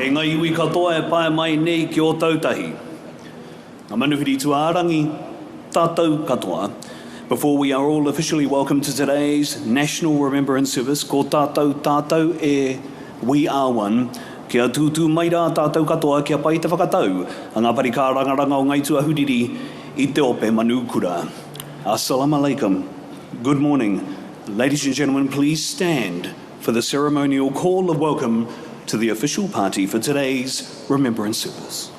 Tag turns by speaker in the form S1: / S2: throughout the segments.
S1: E ngai iwi katoa e pae mai nei ki o tautahi. Ngā manuhiri tuārangi, tātou katoa. Before we are all officially welcome to today's National Remembrance Service, ko tātou e We Are One, kia tūtū mai rā tātou katoa kia pai te whakatau, a ngā parika rangaranga o ngai tuahuriri i te ope manukura. Assalamu alaikum. Good morning. Ladies and gentlemen, please stand for the ceremonial call of welcome to the official party for today's Remembrance Service.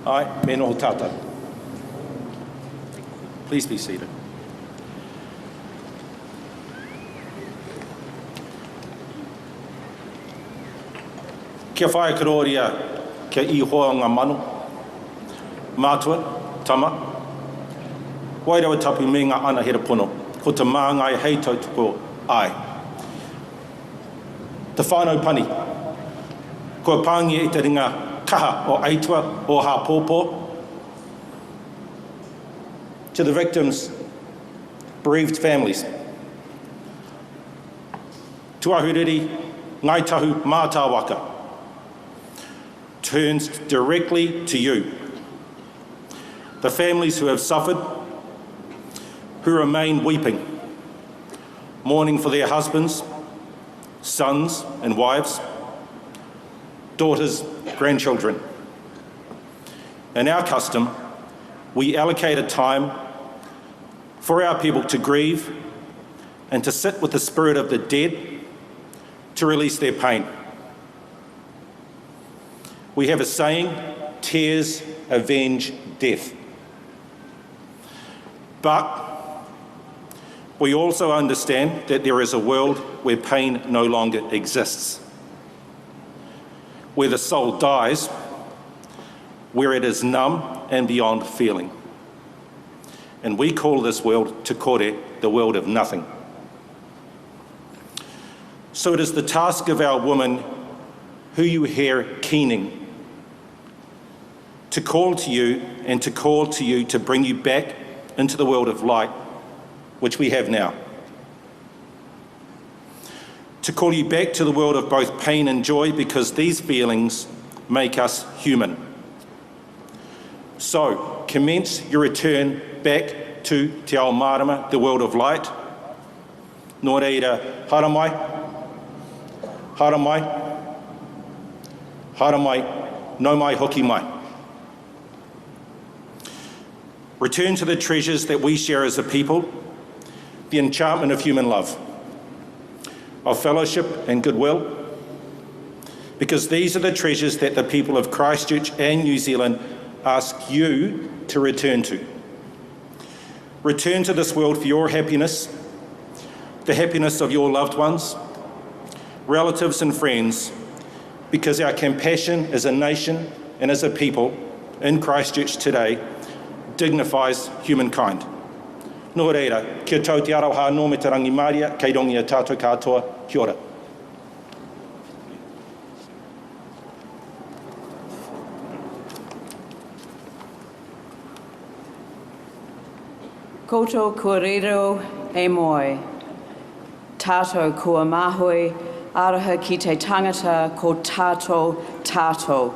S2: Ai, me noho tātou. Please be seated. Kia whae karoria kia I hoa ngā mano, mātua, tama, wairawa tapu me ngā ana hera pono, ko te māngai hei tautoko ai. Te whānau pani, ko pāngia I te ringa kaha o aitua o ha pōpō. To the victims' bereaved families. Tuahuriri, ngai tahu mātāwaka, turns directly to you. The families who have suffered, who remain weeping, mourning for their husbands, sons and wives, daughters, grandchildren. In our custom, we allocate a time for our people to grieve and to sit with the spirit of the dead to release their pain. We have a saying, tears avenge death. But we also understand that there is a world where pain no longer exists. Where the soul dies, where it is numb and beyond feeling. And we call this world te kore, the world of nothing. So it is the task of our women who you hear keening to call to you and to call to you to bring you back into the world of light, which we have now. To call you back to the world of both pain and joy, because these feelings make us human. So, commence your return back to Te Ao Marama, the world of light. Nō reira, hara mai, hara mai, hara mai, no mai hoki mai. Return to the treasures that we share as a people, the enchantment of human love, of fellowship and goodwill, because these are the treasures that the people of Christchurch and New Zealand ask you to return to. Return to this world for your happiness, the happiness of your loved ones, relatives and friends, because our compassion as a nation and as a people in Christchurch today dignifies humankind. Nō reira, kia tau te aroha nō me te rangi Māria, kei rongi a tātou katoa, kia ora.
S3: Koto kua riro e moe, tātou kua mahoi, araha ki te tangata ko tātou,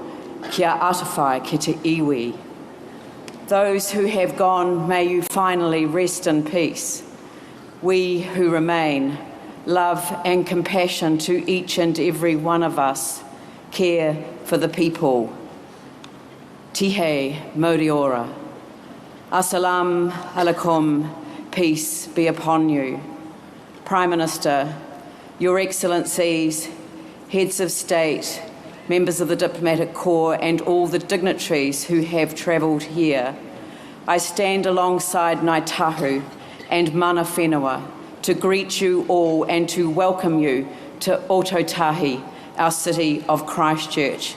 S3: kia atawhai ki te iwi. Those who have gone, may you finally rest in peace. We who remain, love and compassion to each and every one of us, care for the people. Tihe Moriora. Assalamu alaikum, peace be upon you. Prime Minister, Your Excellencies, Heads of State, members of the Diplomatic Corps and all the dignitaries who have travelled here, I stand alongside Ngāi Tahu and Mana Whenua to greet you all and to welcome you to Ōtautahi, our city of Christchurch.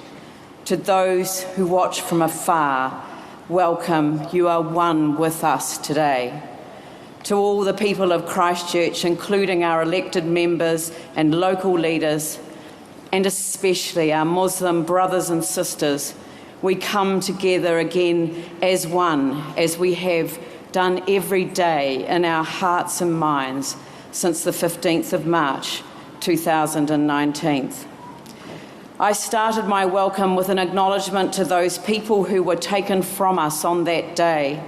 S3: To those who watch from afar, welcome, you are one with us today. To all the people of Christchurch, including our elected members and local leaders, and especially our Muslim brothers and sisters, we come together again as one, as we have done every day in our hearts and minds since the 15th of March 2019. I started my welcome with an acknowledgement to those people who were taken from us on that day.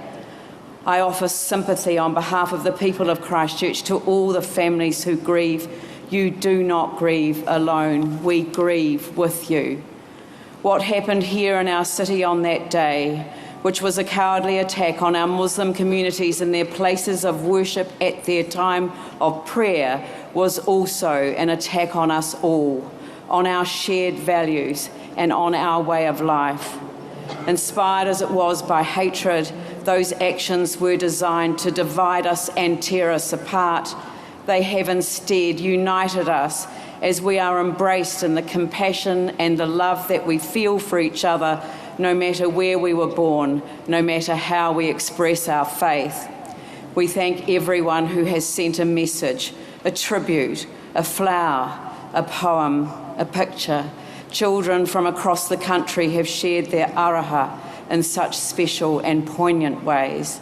S3: I offer sympathy on behalf of the people of Christchurch to all the families who grieve. You do not grieve alone, we grieve with you. What happened here in our city on that day, which was a cowardly attack on our Muslim communities in their places of worship at their time of prayer, was also an attack on us all, on our shared values and on our way of life. Inspired as it was by hatred, those actions were designed to divide us and tear us apart. They have instead united us as we are embraced in the compassion and the love that we feel for each other, no matter where we were born, no matter how we express our faith. We thank everyone who has sent a message, a tribute, a flower, a poem, a picture. Children from across the country have shared their araha in such special and poignant ways.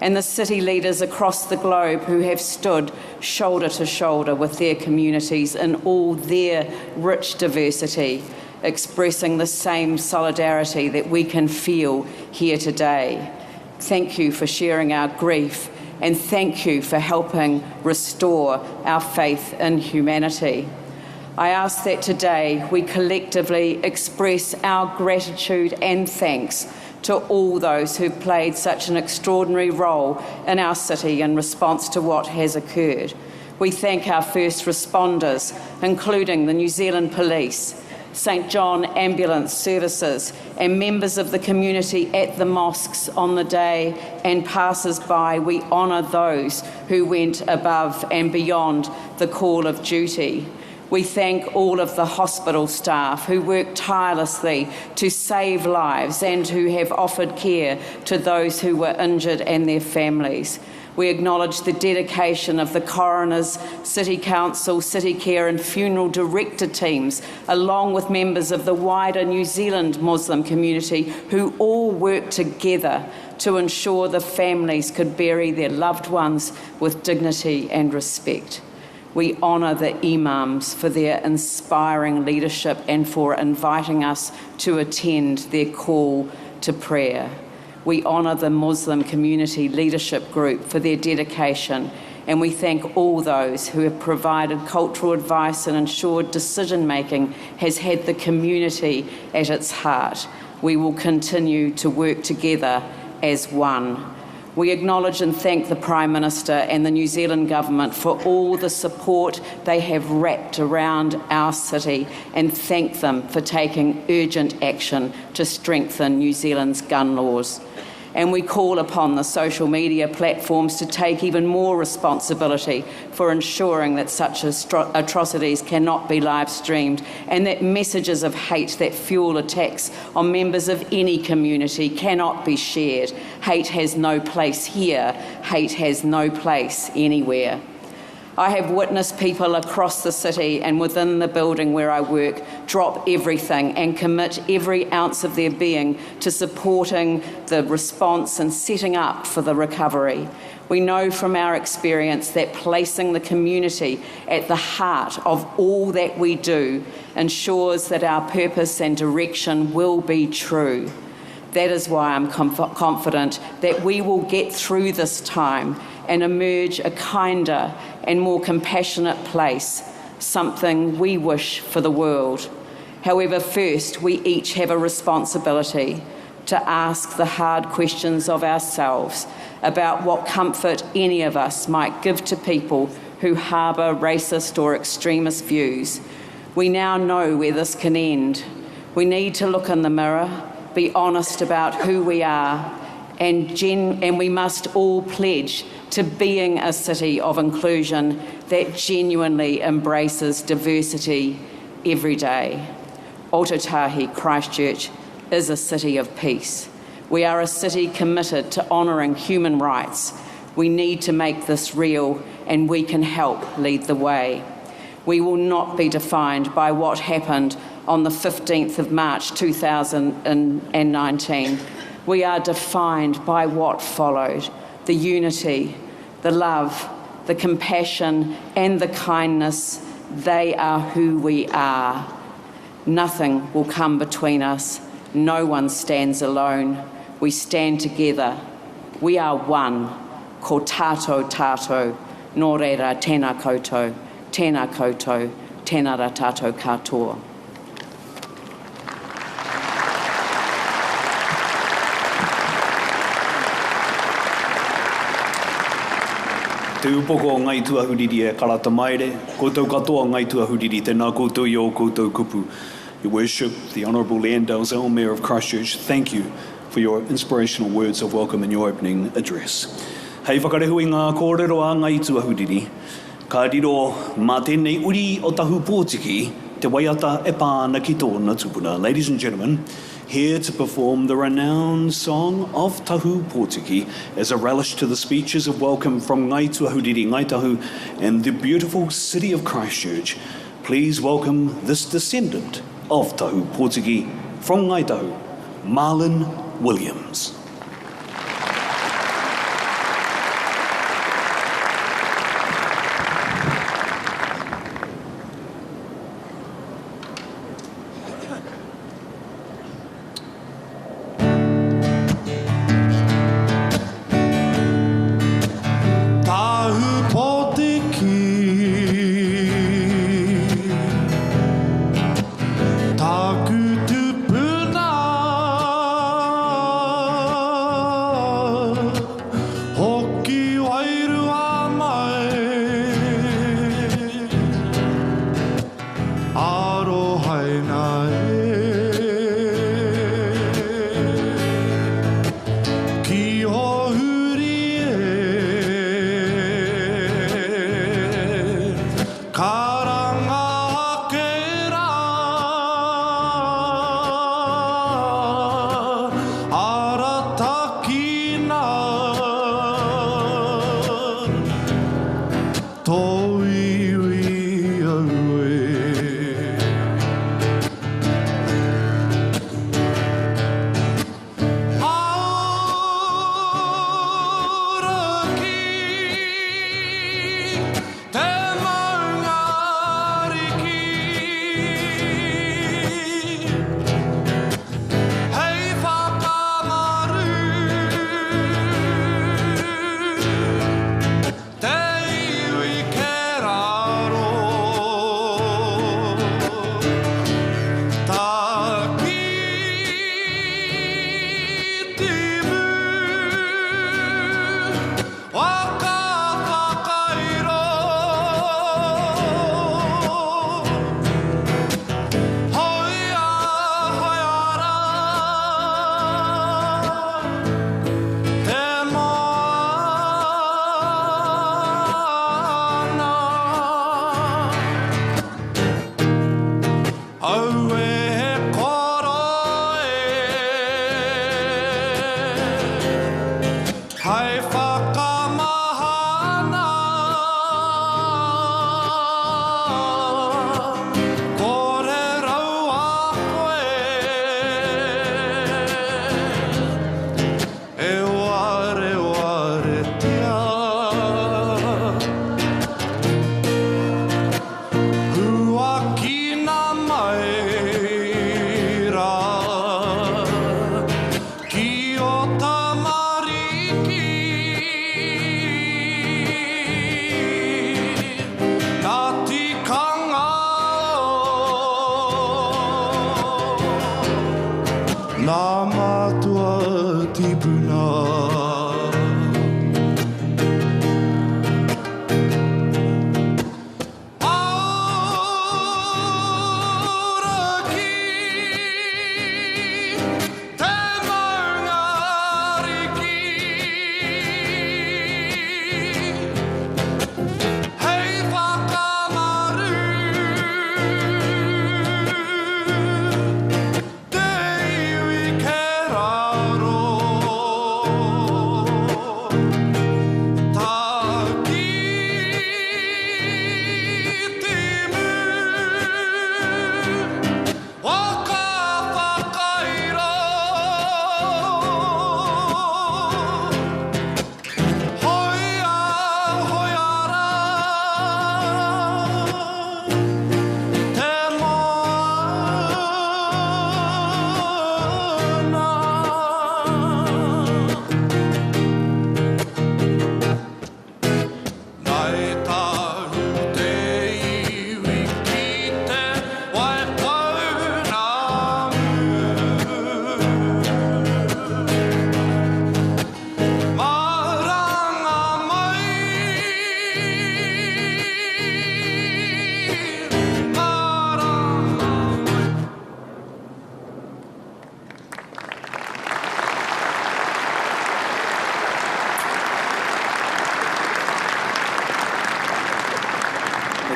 S3: And the city leaders across the globe who have stood shoulder to shoulder with their communities in all their rich diversity, expressing the same solidarity that we can feel here today. Thank you for sharing our grief, and thank you for helping restore our faith in humanity. I ask that today we collectively express our gratitude and thanks to all those who played such an extraordinary role in our city in response to what has occurred. We thank our first responders, including the New Zealand Police, St John Ambulance Services, and members of the community at the mosques on the day, and passers-by. We honour those who went above and beyond the call of duty. We thank all of the hospital staff who work tirelessly to save lives and who have offered care to those who were injured and their families. We acknowledge the dedication of the coroners, City Council, City Care and funeral director teams, along with members of the wider New Zealand Muslim community who all work together to ensure the families could bury their loved ones with dignity and respect. We honour the imams for their inspiring leadership and for inviting us to attend their call to prayer. We honour the Muslim Community Leadership Group for their dedication, and we thank all those who have provided cultural advice and ensured decision-making has had the community at its heart. We will continue to work together as one. We acknowledge and thank the Prime Minister and the New Zealand Government for all the support they have wrapped around our city and thank them for taking urgent action to strengthen New Zealand's gun laws. And we call upon the social media platforms to take even more responsibility for ensuring that such atrocities cannot be live streamed and that messages of hate that fuel attacks on members of any community cannot be shared. Hate has no place here. Hate has no place anywhere. I have witnessed people across the city and within the building where I work drop everything and commit every ounce of their being to supporting the response and setting up for the recovery. We know from our experience that placing the community at the heart of all that we do ensures that our purpose and direction will be true. That is why I'm confident that we will get through this time and emerge a kinder and more compassionate place, something we wish for the world. However, first, we each have a responsibility to ask the hard questions of ourselves about what comfort any of us might give to people who harbour racist or extremist views. We now know where this can end. We need to look in the mirror, be honest about who we are, and we must all pledge to being a city of inclusion that genuinely embraces diversity every day. Ōtautahi, Christchurch, is a city of peace. We are a city committed to honouring human rights. We need to make this real, and we can help lead the way. We will not be defined by what happened on the 15th of March 2019. We are defined by what followed: the unity, the love, the compassion and the kindness. They are who we are. Nothing will come between us. No one stands alone. We stand together. We are one. Ko tātou tātou, nō reira tēnā koutou, tēnā rā tātou katoa.
S1: Te upoko o ngai tuahuriri e karata maere, koutou katoa ngai tuahuriri, tēnā koutou i o koutou kupu. Your Worship, the Honourable Landale, Mayor of Christchurch, thank you for your inspirational words of welcome in your opening address. Hei whakarehu I ngā kōrero a ngai tuahuriri, ka riro mā tēnei uri o tahu pōtiki, te waiata e pāna ki tōna tupuna. Ladies and gentlemen, here to perform the renowned song of Tahu Pōtiki as a relish to the speeches of welcome from Ngai Tuahuriri, Ngai Tahu, and the beautiful city of Christchurch. Please welcome this descendant of Tahu Pōtiki from Ngai Tahu, Marlon Williams.
S4: Taku tupuna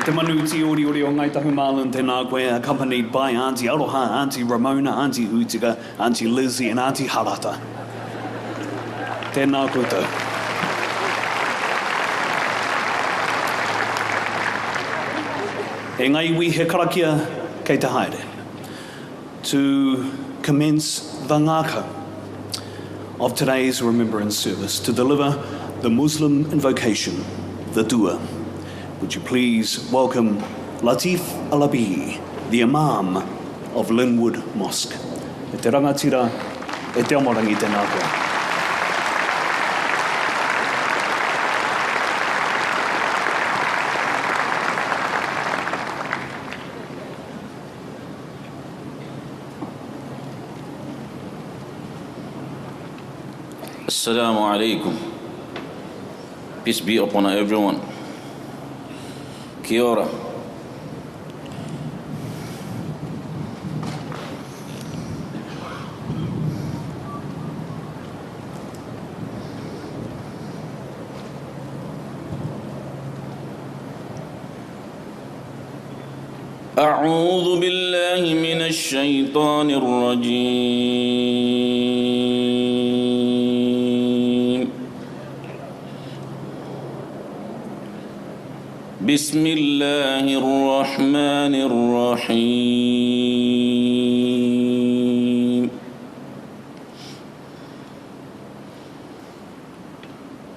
S1: Te manu ti ori ori o Ngai Tahu Marlin tēnā koe, accompanied by Auntie Aroha, Auntie Ramona, Auntie Hutiga, Auntie Lizzie and Auntie Harata. Tēnā koutou. E ngai wi he karakia kei te haere. To commence the ngākau of today's Remembrance Service, to deliver the Muslim invocation, the dua. Would you please welcome Latif Alabi, the Imam of Linwood Mosque. E te rangatira, e te amorangi tēnā koe.
S4: Assalamu alaikum. Peace be upon everyone. Kia ora. أعوذ بالله من الشيطان الرجيم بسم الله الرحمن الرحيم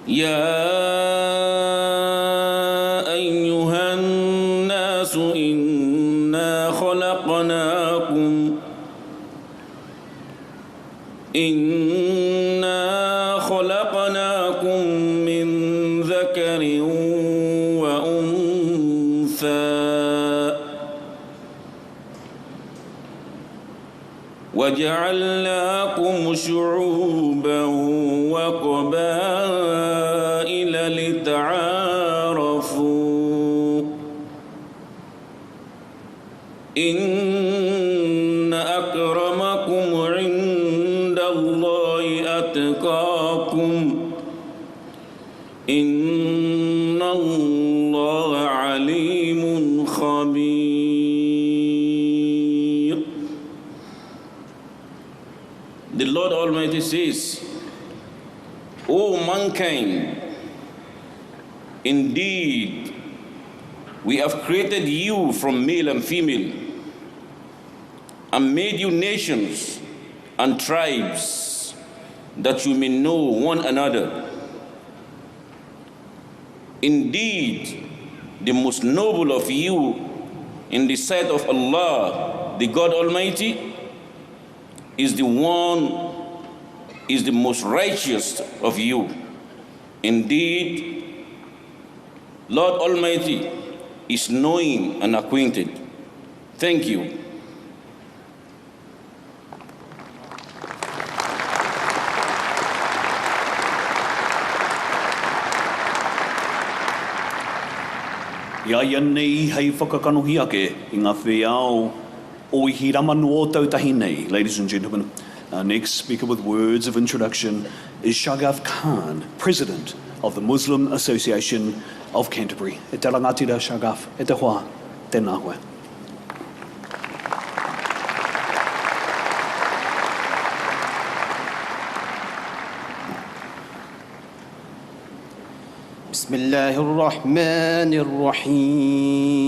S4: يا أيها الناس إنا خلقناكم من ذكر وأنثى وجعلناكم شعوبا وقبائل لتعارفوا إن أكرمكم عند الله أتقاكم إن الله عليم خبير. The Lord Almighty says, O mankind, indeed we have created you from male and female and made you nations and tribes that you may know one another. Indeed, the most noble of you in the sight of Allah, the God Almighty, is the most righteous of you. Indeed, Lord Almighty is knowing and acquainted. Thank you.
S1: Ia nei hei whakakanohi ake I ngā wheao o I hiramanu o tautahi nei. Ladies and gentlemen, our next speaker with words of introduction is Shagaf Khan, President of the Muslim Association of Canterbury. E te rangatira Shagaf, e te hoa, tēnā koe.
S5: بسم الله الرحمن الرحيم.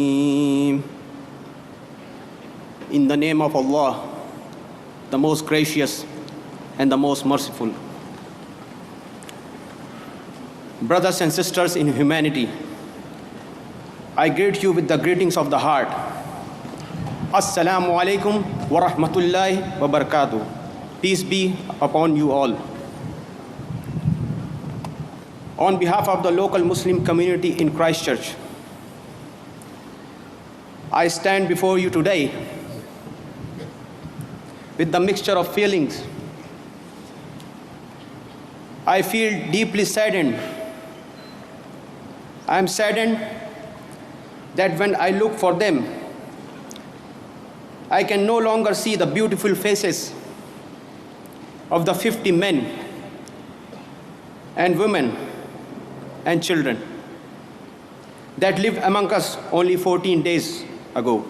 S5: In the name of Allah, the most gracious and the most merciful. Brothers and sisters in humanity, I greet you with the greetings of the heart. Assalamu alaikum wa rahmatullahi wa barakatuh. Peace be upon you all. On behalf of the local Muslim community in Christchurch, I stand before you today with the mixture of feelings. I feel deeply saddened. I am saddened that when I look for them, I can no longer see the beautiful faces of the 50 men and women and children that lived among us only 14 days ago.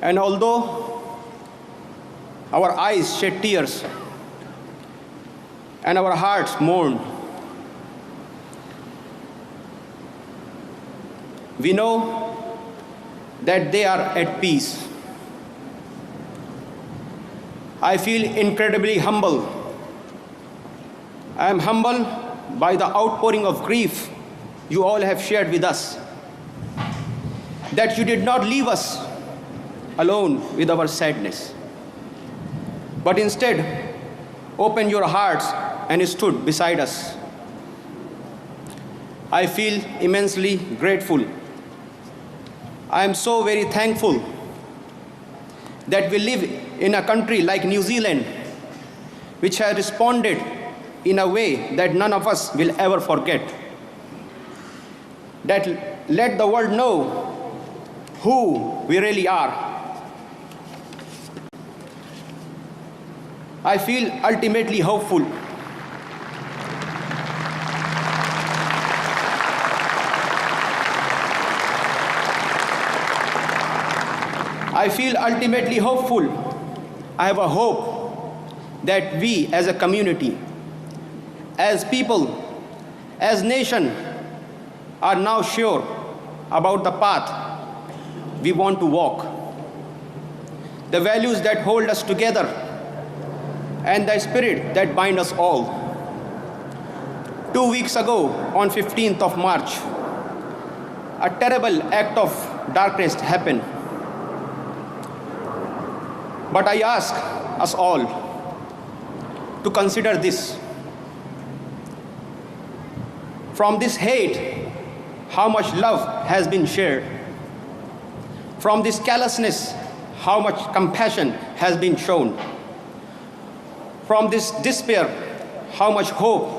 S5: And although our eyes shed tears and our hearts mourn, we know that they are at peace. I feel incredibly humble. I am humbled by the outpouring of grief you all have shared with us, that you did not leave us alone with our sadness, but instead opened your hearts and stood beside us. I feel immensely grateful. I am so very thankful that we live in a country like New Zealand, which has responded in a way that none of us will ever forget, that let the world know who we really are. I feel ultimately hopeful. I feel ultimately hopeful. I have a hope that we as a community, as people as nation are now sure about the path we want to walk, the values that hold us together, and the spirit that bind us all. 2 weeks ago, on 15th of March, a terrible act of darkness happened. But I ask us all to consider this. From this hate, how much love has been shared. From this callousness, how much compassion has been shown. From this despair, how much hope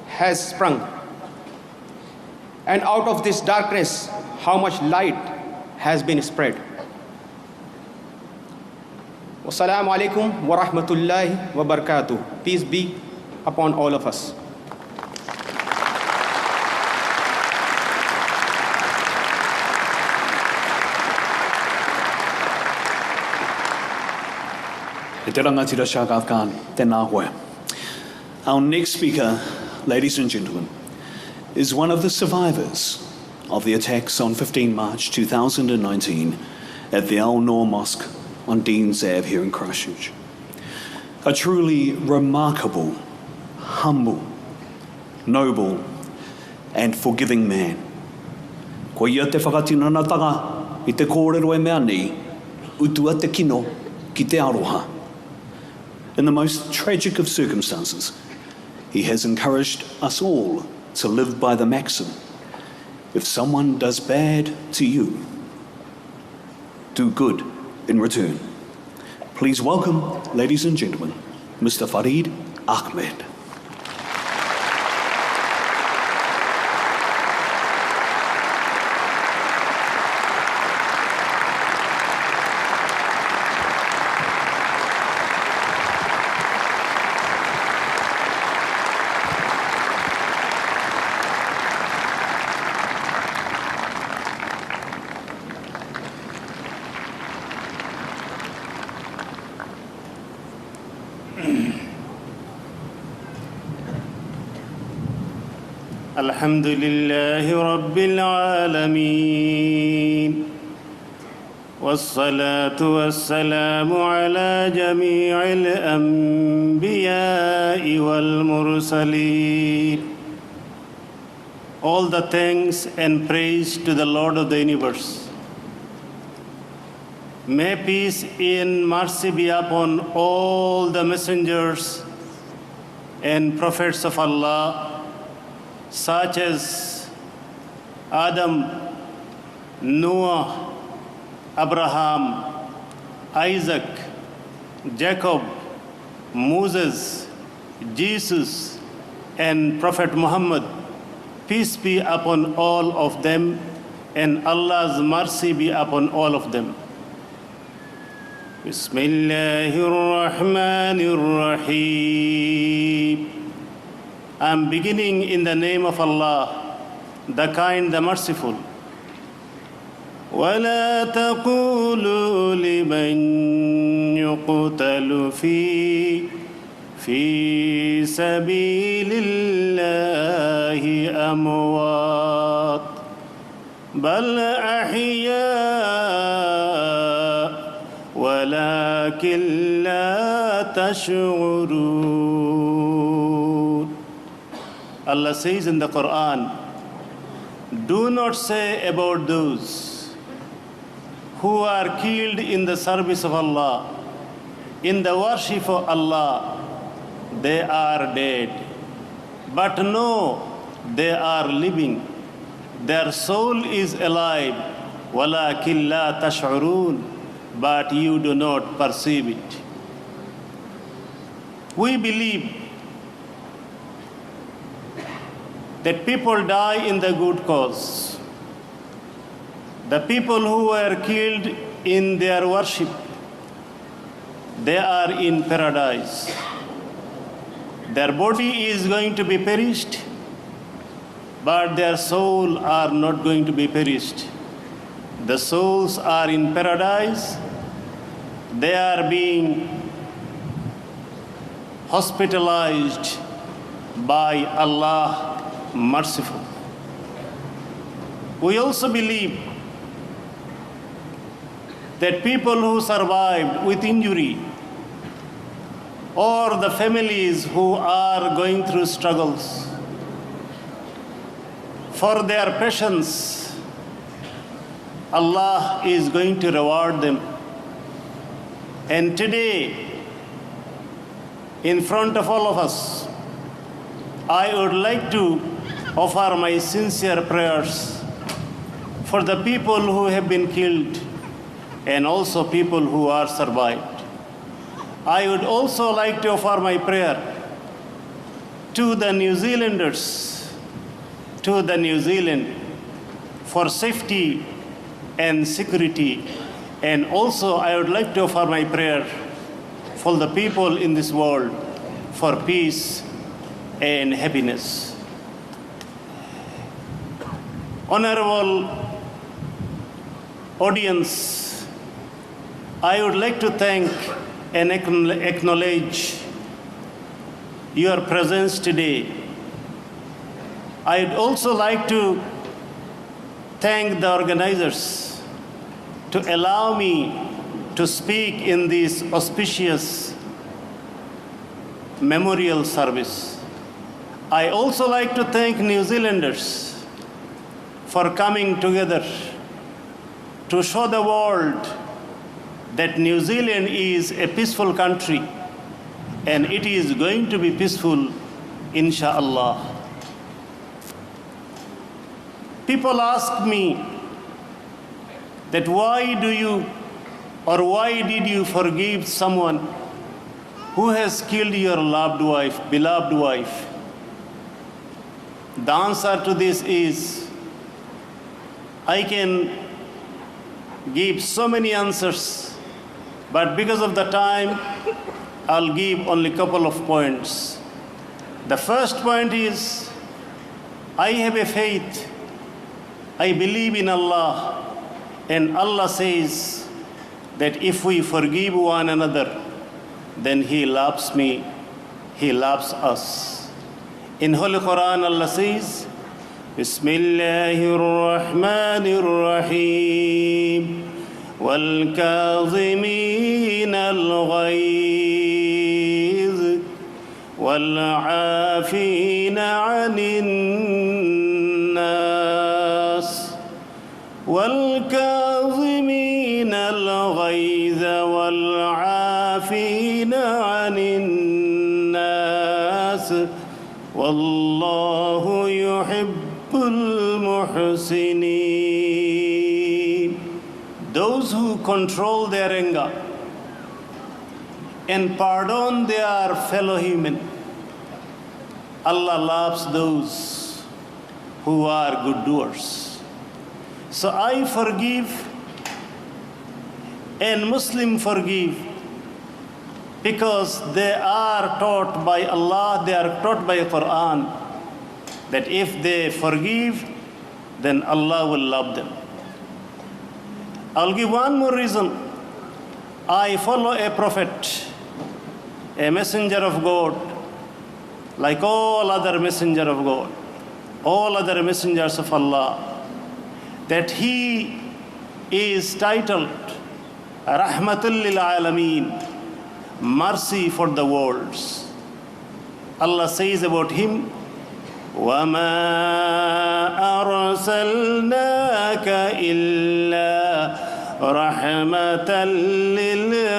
S5: has sprung. And out of this darkness, how much light has been spread. Wassalamu alaikum wa rahmatullahi wa barakatuh. Peace be upon all of us.
S1: E te rangatira Shaka Afghan, tēnā hoe. Our next speaker, ladies and gentlemen, is one of the survivors of the attacks on 15 March 2019 at the Al Noor Mosque on Dean's Ave here in Christchurch. A truly remarkable, humble, noble and forgiving man. Ko ia te whakatinanatanga I te kōrero e mea nei, utua te kino ki te aroha. In the most tragic of circumstances, he has encouraged us all to live by the maxim, if someone does bad to you, do good in return. Please welcome, ladies and gentlemen, Mr. Farid Ahmed.
S6: الحمد لله رب العالمين والصلاة والسلام على جميع الأنبياء والمرسلين. All the thanks and praise to the Lord of the universe. May peace and mercy be upon all the messengers and prophets of Allah, such as Adam, Noah, Abraham, Isaac, Jacob, Moses, Jesus, and Prophet Muhammad. Peace be upon all of them, and Allah's mercy be upon all of them. Bismillahirrahmanirrahim. I'm beginning in the name of Allah, the kind, the merciful. وَلَا تَقُولُوا لِمَنْ يُقْتَلُ فِي سَبِيلِ اللَّهِ أَمْوَاتٌ بَلْ أَحْيَاءٌ وَلَكِنْ لَا تَشْعُرُونَ. Allah says in the Quran, do not say about those who are killed in the service of Allah, in the worship of Allah, they are dead. But no, they are living. Their soul is alive. وَلَكِنْ لَا تَشْعُرُونَ. But you do not perceive it. We believe that people die in the good cause. The people who were killed in their worship, they are in paradise. Their body is going to be perished, but their soul are not going to be perished. The souls are in paradise. They are being hospitalized by Allah merciful. We also believe that people who survived with injury or the families who are going through struggles, for their patience, Allah is going to reward them. And today, in front of all of us, I would like to offer my sincere prayers for the people who have been killed and also people who are survived. I would also like to offer my prayer to the New Zealanders, to the New Zealand, for safety and security. And also I would like to offer my prayer for the people in this world, for peace and happiness. Honorable audience, I would like to thank and acknowledge your presence today. I'd also like to thank the organizers to allow me to speak in this auspicious memorial service. I also like to thank New Zealanders for coming together to show the world that New Zealand is a peaceful country and it is going to be peaceful, inshallah. People ask me that why did you forgive someone who has killed your loved wife, beloved wife? The answer to this is, I can give so many answers, but because of the time, I'll give only a couple of points. The first point is, I have a faith. I believe in Allah, and Allah says that if we forgive one another, then He loves me, He loves us. In Holy Quran, Allah says, Bismillahir Rahmanir Rahim, wal kazimin al-ghayz, wal afina 'anil nas, wal kazimin al-ghayz, wal afina 'anil nas, wallahu yuhibbul muhsinin. Those who control their anger and pardon their fellow human, Allah loves those who are good doers. So I forgive and Muslim forgive, because they are taught by Allah, they are taught by Quran, that if they forgive, then Allah will love them. I'll give one more reason. I follow a prophet, a messenger of God, like all other messenger of God, all other messengers of Allah, that he is titled Rahmatul lil Alameen, mercy for the worlds. Allah says about him, وَمَا أَرْسَلْنَاكَ إِلَّا رَحْمَةً لِلْعَالَمِينَ.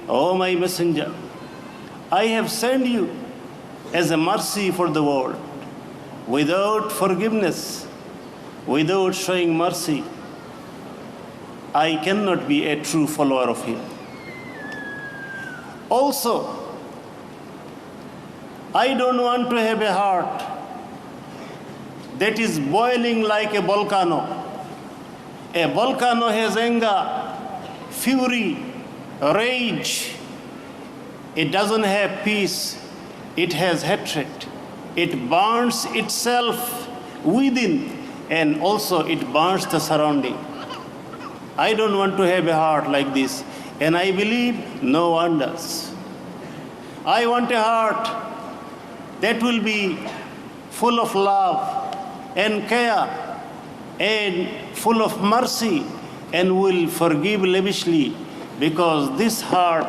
S6: O my messenger, I have sent you as a mercy for the world. Without forgiveness, without showing mercy, I cannot be a true follower of him. Also, I don't want to have a heart that is boiling like a volcano. A volcano has anger, fury, rage. It doesn't have peace. It has hatred. It burns itself within, and also it burns the surrounding. I don't want to have a heart like this, and I believe no one does. I want a heart that will be full of love and care and full of mercy and will forgive lavishly, because this heart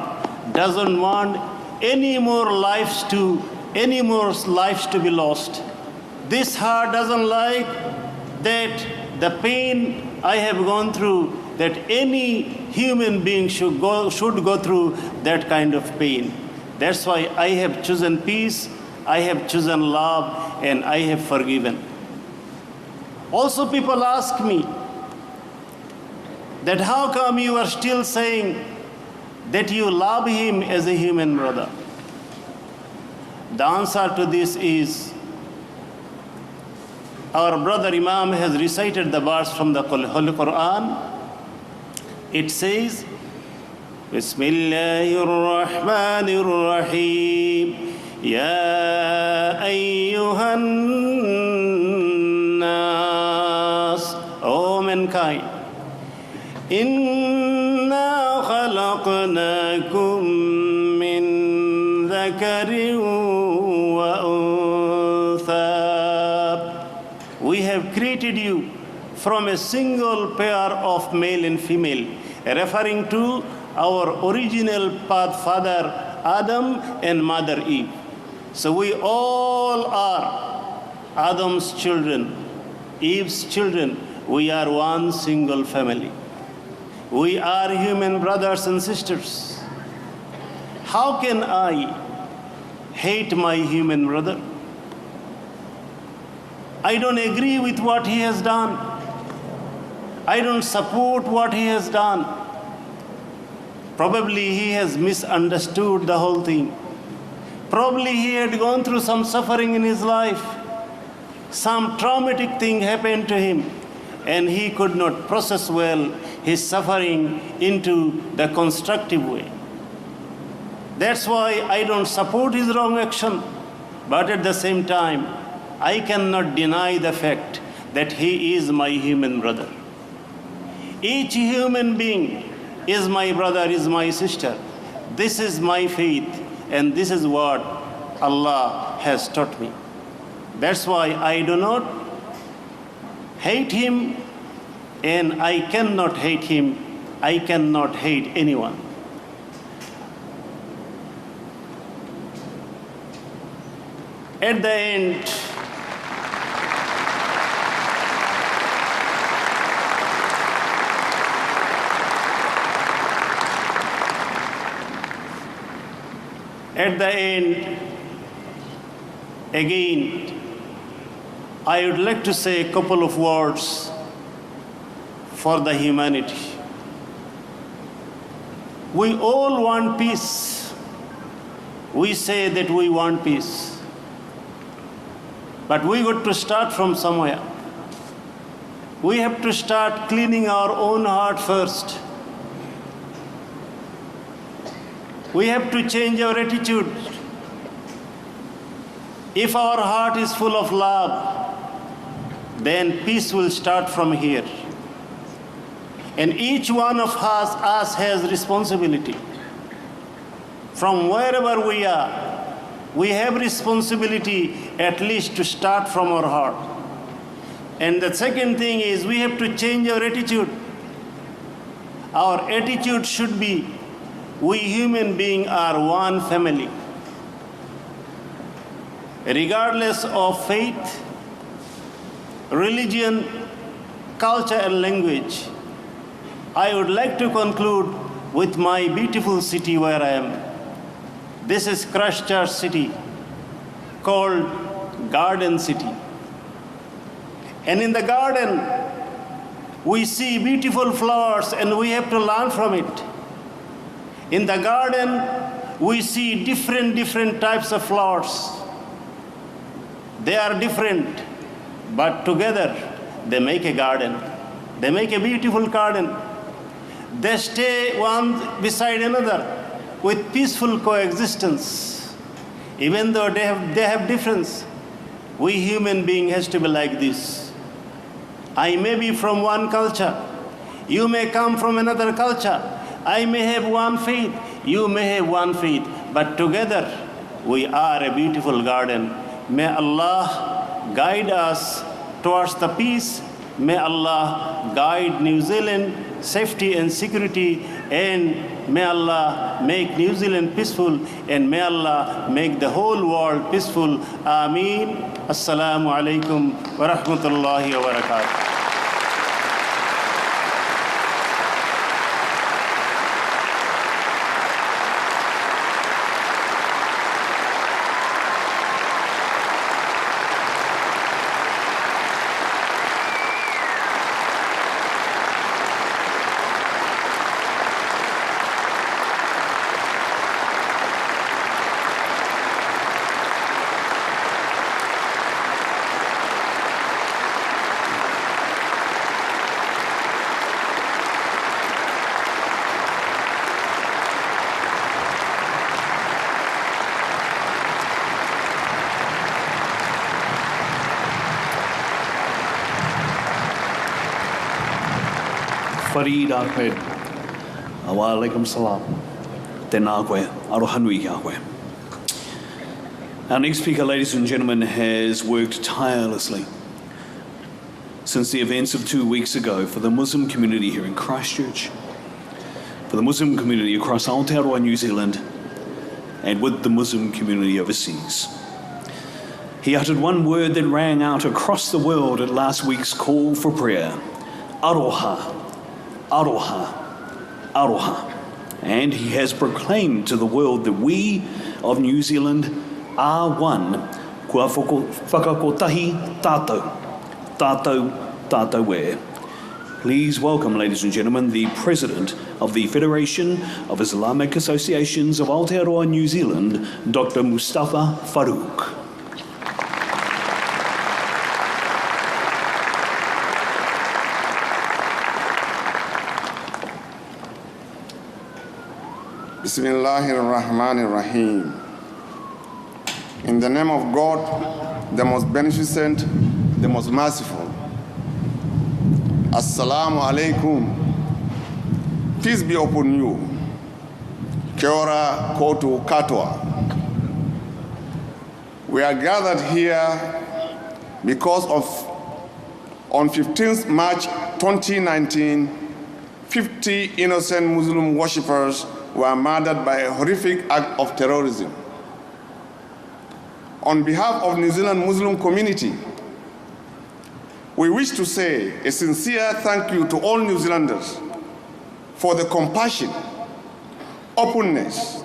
S6: doesn't want any more lives to be lost. This heart doesn't like that the pain I have gone through, that any human being should go through that kind of pain. That's why I have chosen peace, I have chosen love, and I have forgiven. Also, people ask me that how come you are still saying that you love him as a human brother? The answer to this is, our brother Imam has recited the verse from the Holy Quran. It says, Bismillahir Rahmanir Rahim, Ya ayyuhan nas, O mankind, Inna khalaqnakum min dhakarin wa untha. We have created you from a single pair of male and female, referring to our original father Adam and mother Eve. So we all are Adam's children, Eve's children. We are one single family. We are human brothers and sisters. How can I hate my human brother? I don't agree with what he has done. I don't support what he has done. Probably he has misunderstood the whole thing. Probably he had gone through some suffering in his life. Some traumatic thing happened to him, and he could not process well his suffering into the constructive way. That's why I don't support his wrong action. But at the same time, I cannot deny the fact that he is my human brother. Each human being is my brother, is my sister. This is my faith, and this is what Allah has taught me. That's why I do not hate him, and I cannot hate him. I cannot hate anyone. At the end, again, I would like to say a couple of words for the humanity. We all want peace. We say that we want peace. But we got to start from somewhere. We have to start cleaning our own heart first. We have to change our attitude. If our heart is full of love, then peace will start from here. And each one of us has responsibility. From wherever we are, we have responsibility at least to start from our heart. And the second thing is we have to change our attitude. Our attitude should be, we human beings are one family. Regardless of faith, religion, culture, and language, I would like to conclude with my beautiful city where I am. This is Christchurch city, called Garden City. And in the garden, we see beautiful flowers, and we have to learn from it. In the garden, we see different types of flowers. They are different, but together they make a garden. They make a beautiful garden. They stay one beside another with peaceful coexistence. Even though they have difference, we human being has to be like this. I may be from one culture. You may come from another culture. I may have one faith. You may have one faith. But together, we are a beautiful garden. May Allah guide us towards the peace. May Allah guide New Zealand safety and security, and may Allah make New Zealand peaceful, and may Allah make the whole world peaceful. Ameen. Assalamu alaikum wa rahmatullahi wa barakatuh.
S1: Farid Ahmed, wa alaikum salam. Tēnā koe, arohanui kia koe. Our next speaker, ladies and gentlemen, has worked tirelessly since the events of 2 weeks ago for the Muslim community here in Christchurch, for the Muslim community across Aotearoa, New Zealand, and with the Muslim community overseas. He uttered one word that rang out across the world at last week's call for prayer: Aroha. Aroha, Aroha. And he has proclaimed to the world that we of New Zealand are one. Kua whakakotahi tātou, tātou, tātou e. Please welcome, ladies and gentlemen, the President of the Federation of Islamic Associations of Aotearoa, New Zealand, Dr. Mustafa Farouk.
S7: Bismillahirrahmanirrahim. In the name of God, the most beneficent, the most merciful. Assalamu alaikum. Peace be upon you. Kia ora koutou katoa. We are gathered here because of, on 15th March 2019, 50 innocent Muslim worshippers were murdered by a horrific act of terrorism. On behalf of New Zealand Muslim community, we wish to say a sincere thank you to all New Zealanders for the compassion, openness,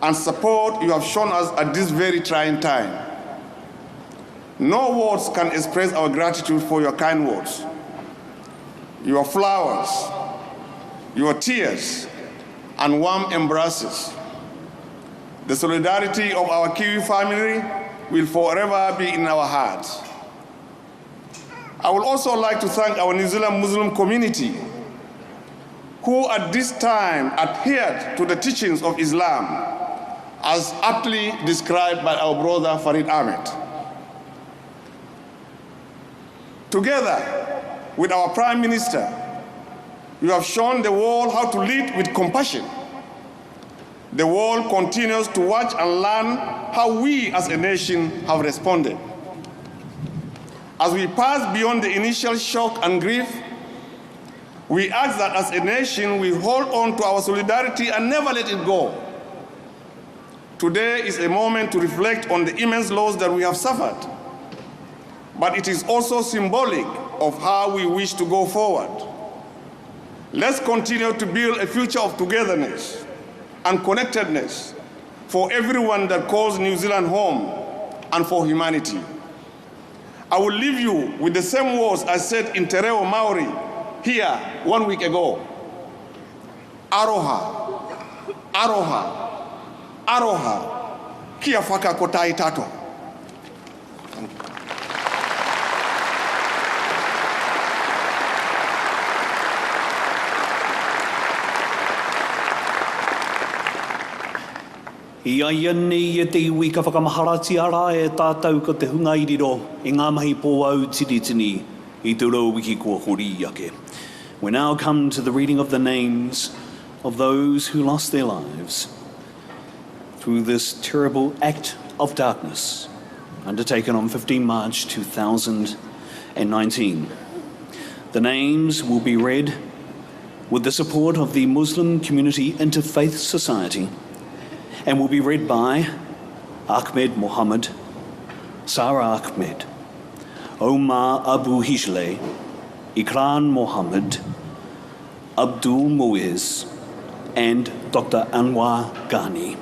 S7: and support you have shown us at this very trying time. No words can express our gratitude for your kind words, your flowers, your tears, and warm embraces. The solidarity of our Kiwi family will forever be in our hearts. I would also like to thank our New Zealand Muslim community, who at this time adhered to the teachings of Islam, as aptly described by our brother Farid Ahmed. Together with our Prime Minister, you have shown the world how to lead with compassion. The world continues to watch and learn how we as a nation have responded. As we pass beyond the initial shock and grief, we ask that as a nation we hold on to our solidarity and never let it go. Today is a moment to reflect on the immense loss that we have suffered, but it is also symbolic of how we wish to go forward. Let's continue to build a future of togetherness and connectedness for everyone that calls New Zealand home and for humanity. I will leave you with the same words I said in Te Reo Maori here 1 week ago. Aroha, aroha, aroha, kia whakakotai tato.
S1: Ia nei e te iwi ka whakamaharati ara e tātou ko te hunga iriro e ngā mahi pō au tiritini I te rau wiki kua hori ake. We now come to the reading of the names of those who lost their lives. through this terrible act of darkness undertaken on 15 March 2019. The names will be read with the support of the Muslim Community Interfaith Society and will be read by Ahmed Mohammed, Sarah Ahmed, Omar Abu Hishle, Ikran Mohammed, Abdul Muiz, and Dr. Anwar Ghani.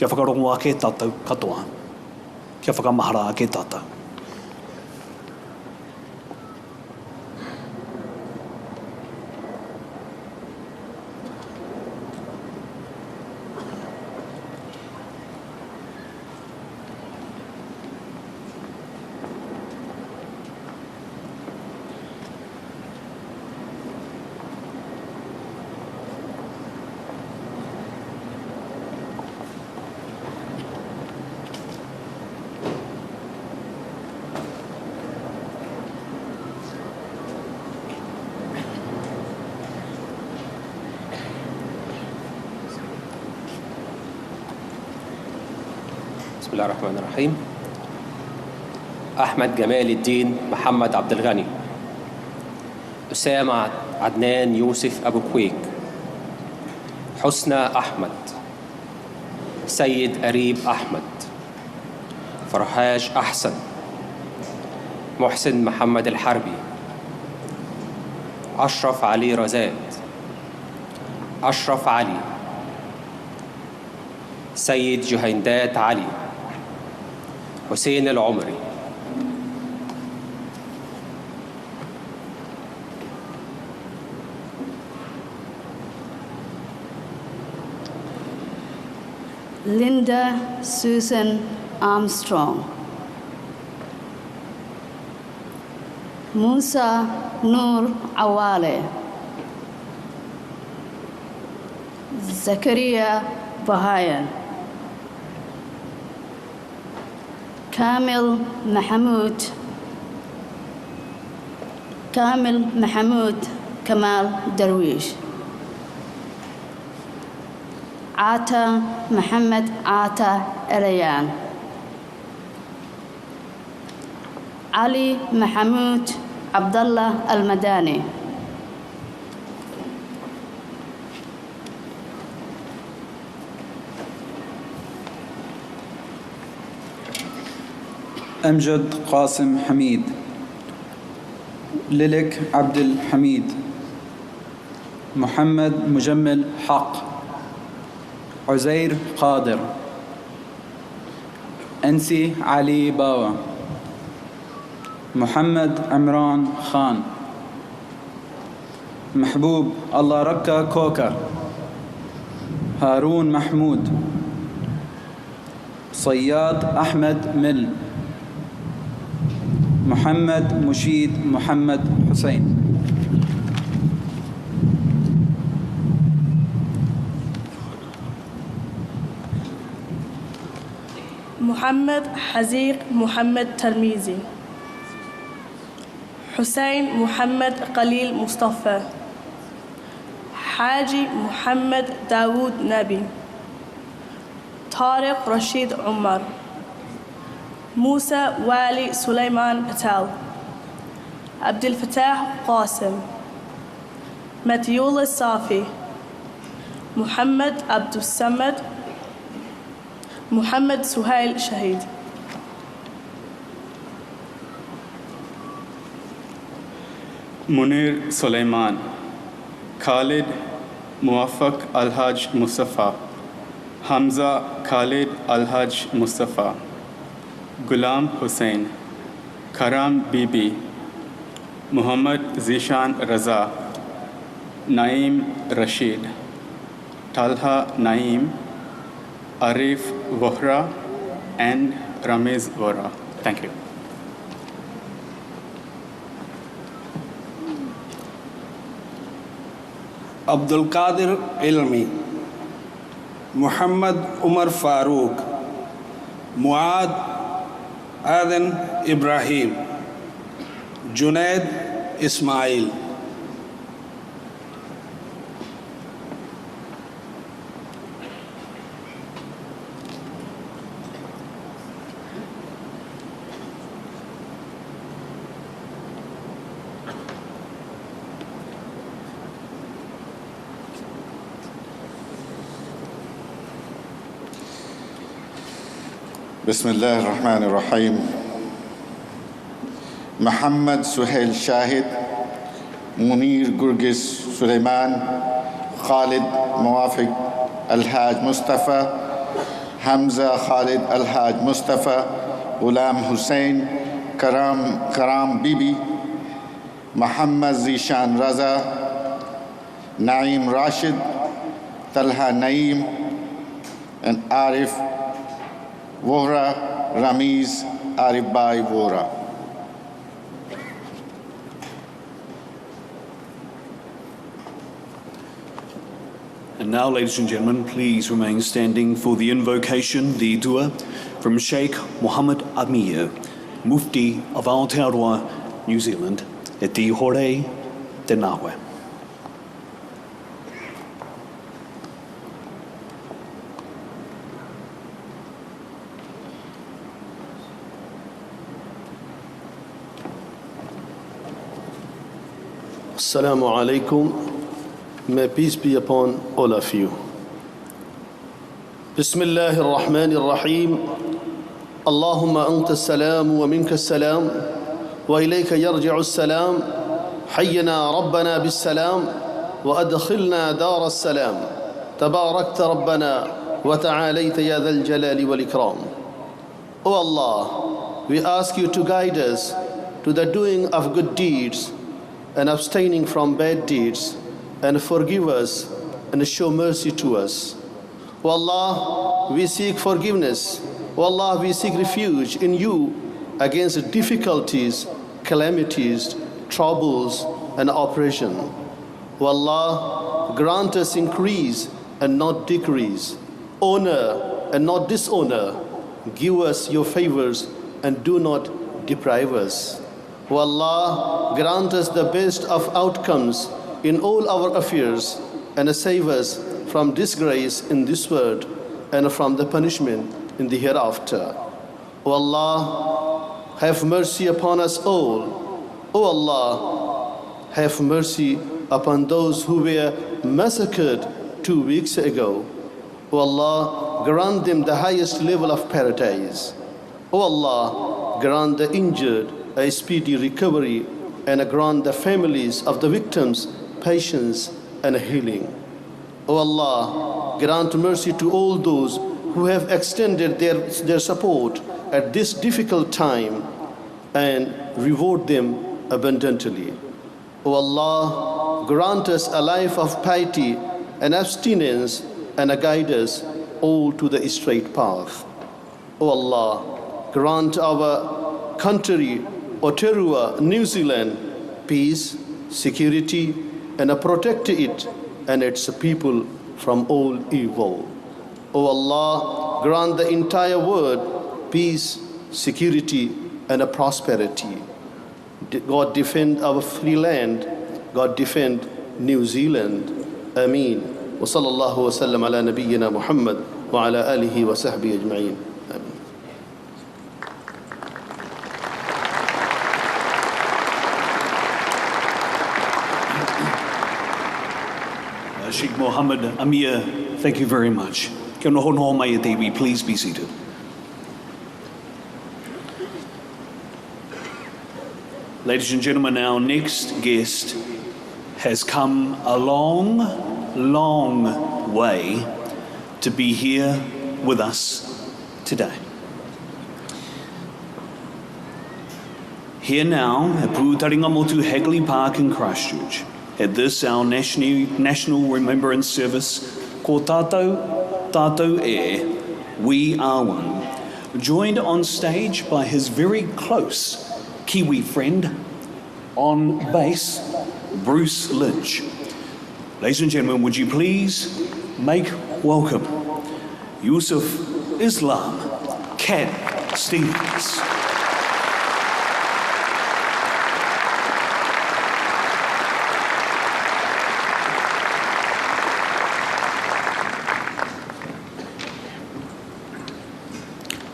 S1: Kia whakarongoa ke tātou katoa. Kia whakamahara ke tātou.
S8: بسم الله الرحمن الرحيم. أحمد جمال الدين محمد عبد الغني، أسامة عدنان يوسف أبو كويك، حسنى أحمد، سيد قريب أحمد، فرحاج أحسن، محسن محمد الحربي، أشرف علي رزاد، أشرف علي، سيد جهيندات علي، حسين العمري.
S9: Linda Susan Armstrong, Musa Noor Awale, Zakaria Bahayan, Kamil Mahmoud Kamal Darwish, Ata Muhammad Ata Elayan, Ali Mahmoud Abdullah Al-Madani,
S10: أمجد قاسم حميد، ليلك عبد الحميد، محمد مجمل حق، عزير قادر، أنسي علي باوا، محمد عمران خان، محبوب الله ركا كوكا، هارون محمود، صياد أحمد مل، محمد مشيد محمد حسين.
S11: محمد حزيق محمد ترميزي، حسين محمد قليل مصطفى، حاجي محمد داود نبي، طارق رشيد عمر، موسى والي سليمان بتال، عبد الفتاح قاسم، متيول الصافي، محمد عبد الصمد، محمد سهيل شهيد.
S10: منير سليمان، خالد موفق الحاج مصطفى، حمزة خالد الحاج مصطفى، غلام حسين، کرام بیبی، محمد زیشان رضا، نعیم رشید، طلحہ نعیم، Arif Vohra, and Ramiz Vora. Thank you.
S12: Abdul Qadir Ilmi, Muhammad Umar Farooq, Muad Aden Ibrahim, Junaid Ismail.
S13: بسم الله الرحمن الرحيم. محمد سهيل شاهد، منير قرقس سليمان، خالد موافق الحاج مصطفى، حمزة خالد الحاج مصطفى، غلام حسين، كرام بيبي، محمد زيشان رضا، نعيم راشد، Talha Naeem, and Arif Vohra, Ramiz Arif Bhai Vohra.
S1: And now, ladies and gentlemen, please remain standing for the invocation, the dua, from Sheikh Mohammed Amir, Mufti of Aotearoa, New Zealand, e te hore te nawe.
S14: Assalamu alaikum. May peace be upon all of you. Bismillah ar-Rahman ar-Rahim. Allahumma anta as-salam wa minka as-salam wa ilayka yarji'u as-salam. Hayyana rabbana bis-salam wa adkhilna dar as-salam. Tabarakta rabbana wa ta'alayta ya dhal jalali wal ikram. O Allah, we ask you to guide us to the doing of good deeds and abstaining from bad deeds, and forgive us and show mercy to us. O Allah, we seek forgiveness. O Allah, we seek refuge in you against difficulties, calamities, troubles, and oppression. O Allah, grant us increase and not decrease, honor and not dishonor. Give us your favors and do not deprive us. O Allah, grant us the best of outcomes in all our affairs and save us from disgrace in this world and from the punishment in the hereafter. O Allah, have mercy upon us all. O Allah, have mercy upon those who were massacred 2 weeks ago. O Allah, grant them the highest level of paradise. O Allah, grant the injured a speedy recovery and grant the families of the victims patience and healing. O Allah, grant mercy to all those who have extended their support at this difficult time and reward them abundantly. O Allah, grant us a life of piety and abstinence and guide us all to the straight path. O Allah, grant our country, Aotearoa, New Zealand, peace, security, and protect it and its people from all evil. O Allah, grant the entire world peace, security, and prosperity. God defend our free land. God defend New Zealand. Ameen. Wa sallallahu wa sallam ala nabiyyina Muhammad wa ala alihi wa sahbihi ajma'in. Ameen.
S1: Sheikh Mohammed Amir, thank you very much. Kia ora hono mai e te iwi, please be seated. Ladies and gentlemen, our next guest has come a long, long way to be here with us today. Here now at Pūtaringa Motu Hagley Park in Christchurch, at this our National Remembrance Service, ko tātou e, we are one, joined on stage by his very close Kiwi friend on bass, Bruce Lynch. Ladies and gentlemen, would you please make welcome Yusuf Islam Cat Stevens.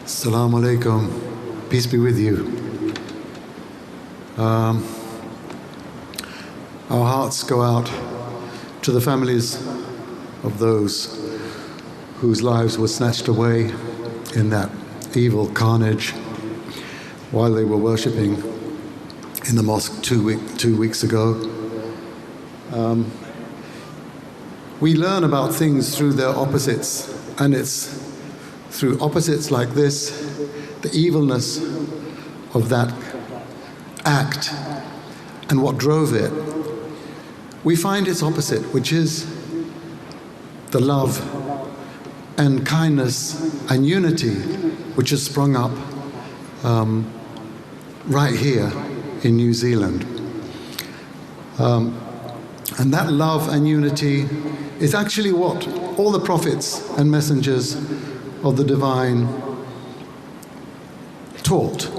S15: Assalamu alaikum. Peace be with you. Our hearts go out to the families of those whose lives were snatched away in that evil carnage while they were worshipping in the mosque 2 weeks ago. We learn about things through their opposites, and it's through opposites like this, the evilness of that act and what drove it, we find its opposite, which is the love and kindness and unity which has sprung up right here in New Zealand. And that love and unity is actually what all the prophets and messengers of the divine taught.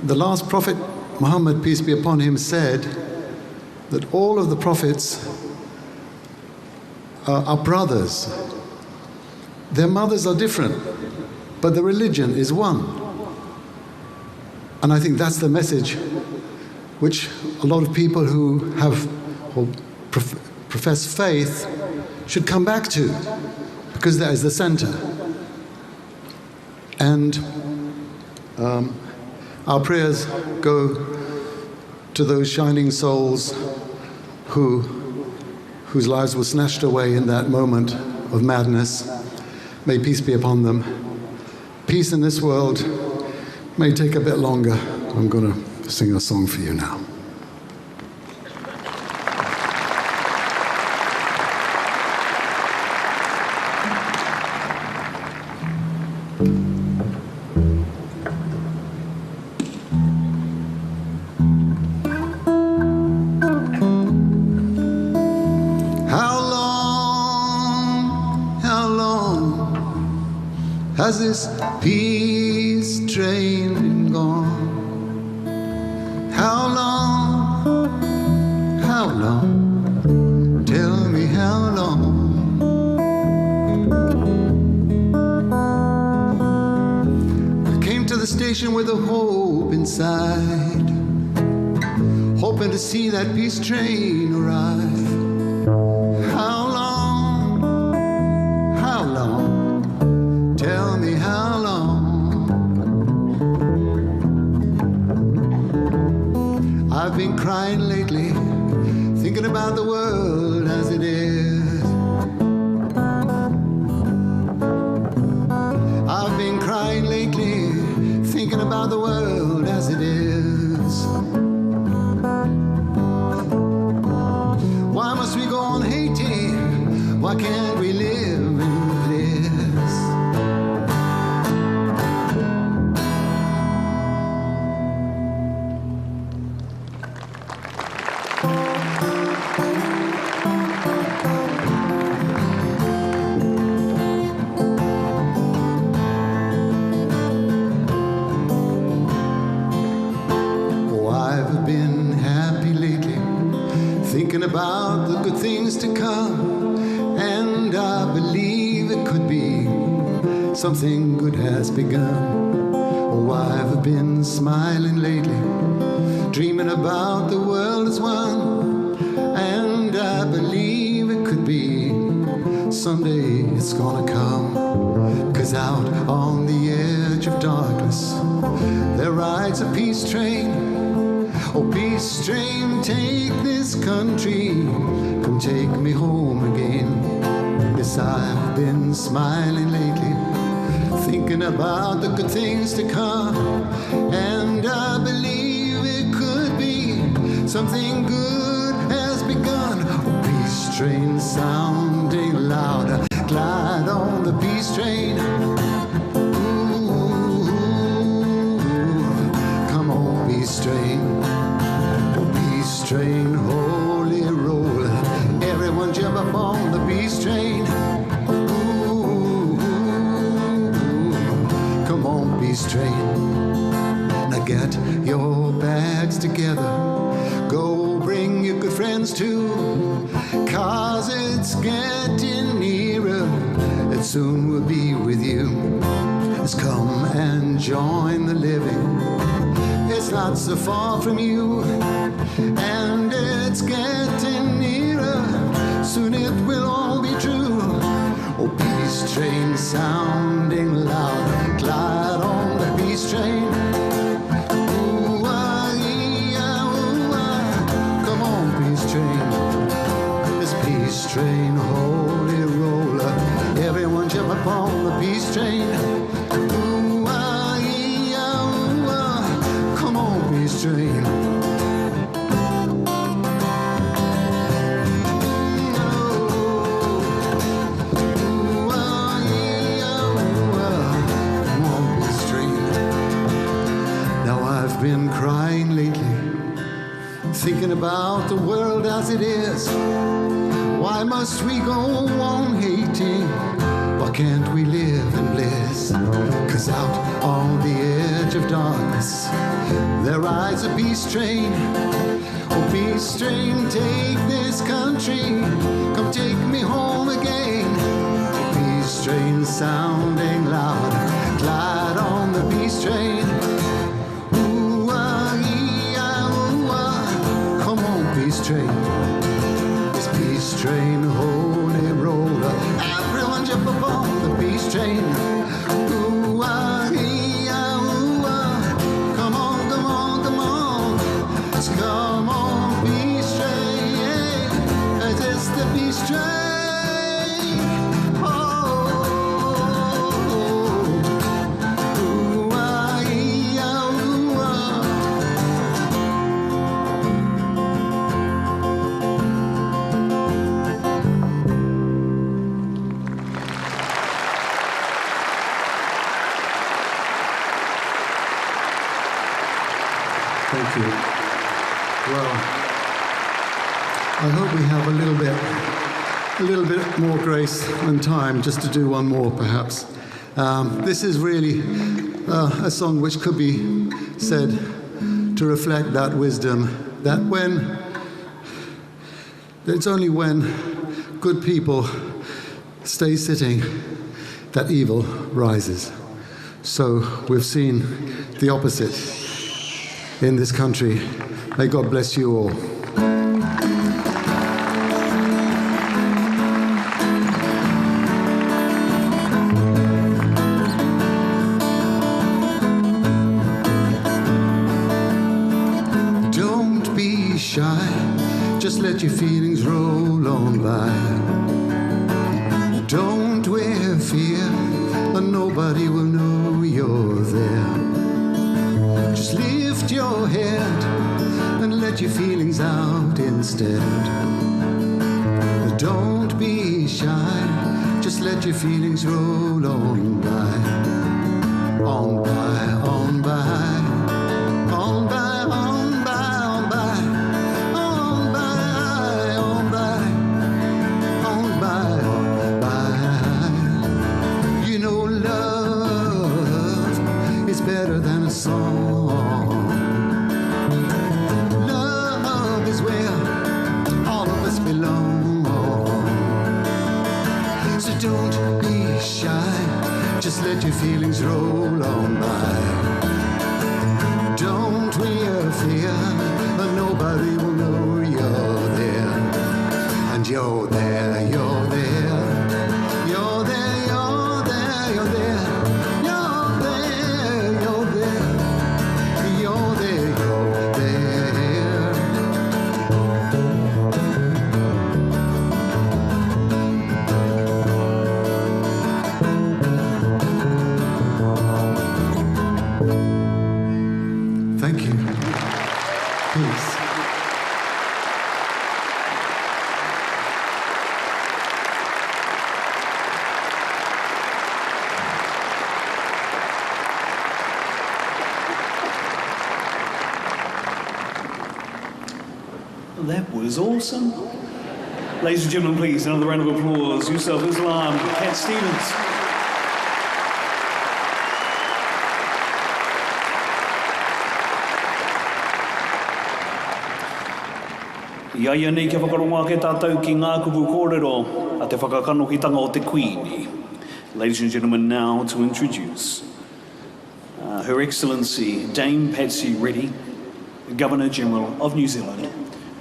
S15: The last prophet, Muhammad, peace be upon him, said that all of the prophets are brothers. Their mothers are different, but the religion is one. And I think that's the message which a lot of people who have or profess faith should come back to, because that is the center. And our prayers go to those shining souls whose lives were snatched away in that moment of madness. May peace be upon them. Peace in this world may take a bit longer. I'm going to sing a song for you now. Has this peace train been gone? How long, tell me how long? I came to the station with a hope inside, hoping to see that peace train arrive. How long, tell me how long? I've been crying lately, thinking about the world as it is. I've been crying lately, thinking about the world as it is. Why must we go on hating? Why can't we live in bliss? Thinking about the good things to come, and I believe it could be something good has begun. Oh, I've been smiling lately, dreaming about the world as one, and I believe it could be someday it's gonna come. 'Cause out on the edge of darkness there rides a peace train. Oh, peace train, take this country, come take me home again. Yes, I've been smiling lately, thinking about the good things to come, and I believe it could be something good has begun. Oh, peace train sounding louder, glide on the peace train. Ooh, come on, peace train. Train, holy roll, everyone jump up on the peace train. Ooh, come on, peace train. Now get your bags together, go bring your good friends too, 'cause it's getting nearer, it soon will be with you. Let's come and join the living, it's not so far from you, and it's getting nearer, soon it will all be true. Oh, peace train sounding loud, upon the peace train. Ooh, ah, yeah, ooh, ah. Come on, peace train. Been crying lately, thinking about the world as it is. Why must we go on hating? Why can't we live in bliss? 'Cause out on the edge of darkness, there rides a peace train. Oh, peace train, take this country, come take me home again. Peace train sounding loud, glide on the peace train. Peace train, this peace train, holy roller, everyone jump upon the peace train. Ooh, ah, yeah, ooh, ah. Come on, come on, come on, let's come on, peace train, it is the peace train. Oh, ooh, ah, yeah, ooh, ah. Thank you. Well, I hope we have a little bit more grace and time just to do one more, perhaps. This is really a song which could be said to reflect that wisdom, that it's only when good people stay sitting that evil rises. So we've seen the opposite in this country. May God bless you all. Don't be shy, just let your feelings roll on by. Don't wear fear, and nobody will know you're there. Just lift your head and let your feelings out instead. Don't be shy, just let your feelings roll on by. On by, on by, on by, on by, on by, on by, on by, on by, on by. You know love is better than a song. Love is where all of us belong. So don't be shy, just let your feelings roll on by. Don't wear fear, and nobody will know you're there. And you're there, you're there, you're there, you're there, you're there, you're there, you're there, you're there, you're there. Thank you. Peace.
S1: That was awesome. Ladies and gentlemen, please, another round of applause. Yusuf Islam, Cat Stevens. Iaia nei ke whakaronga ke tātou ki ngā kupu kōrero a te whakakanokitanga o te Queenie. Ladies and gentlemen, now to introduce Her Excellency Dame Patsy Reddy, Governor-General of New Zealand,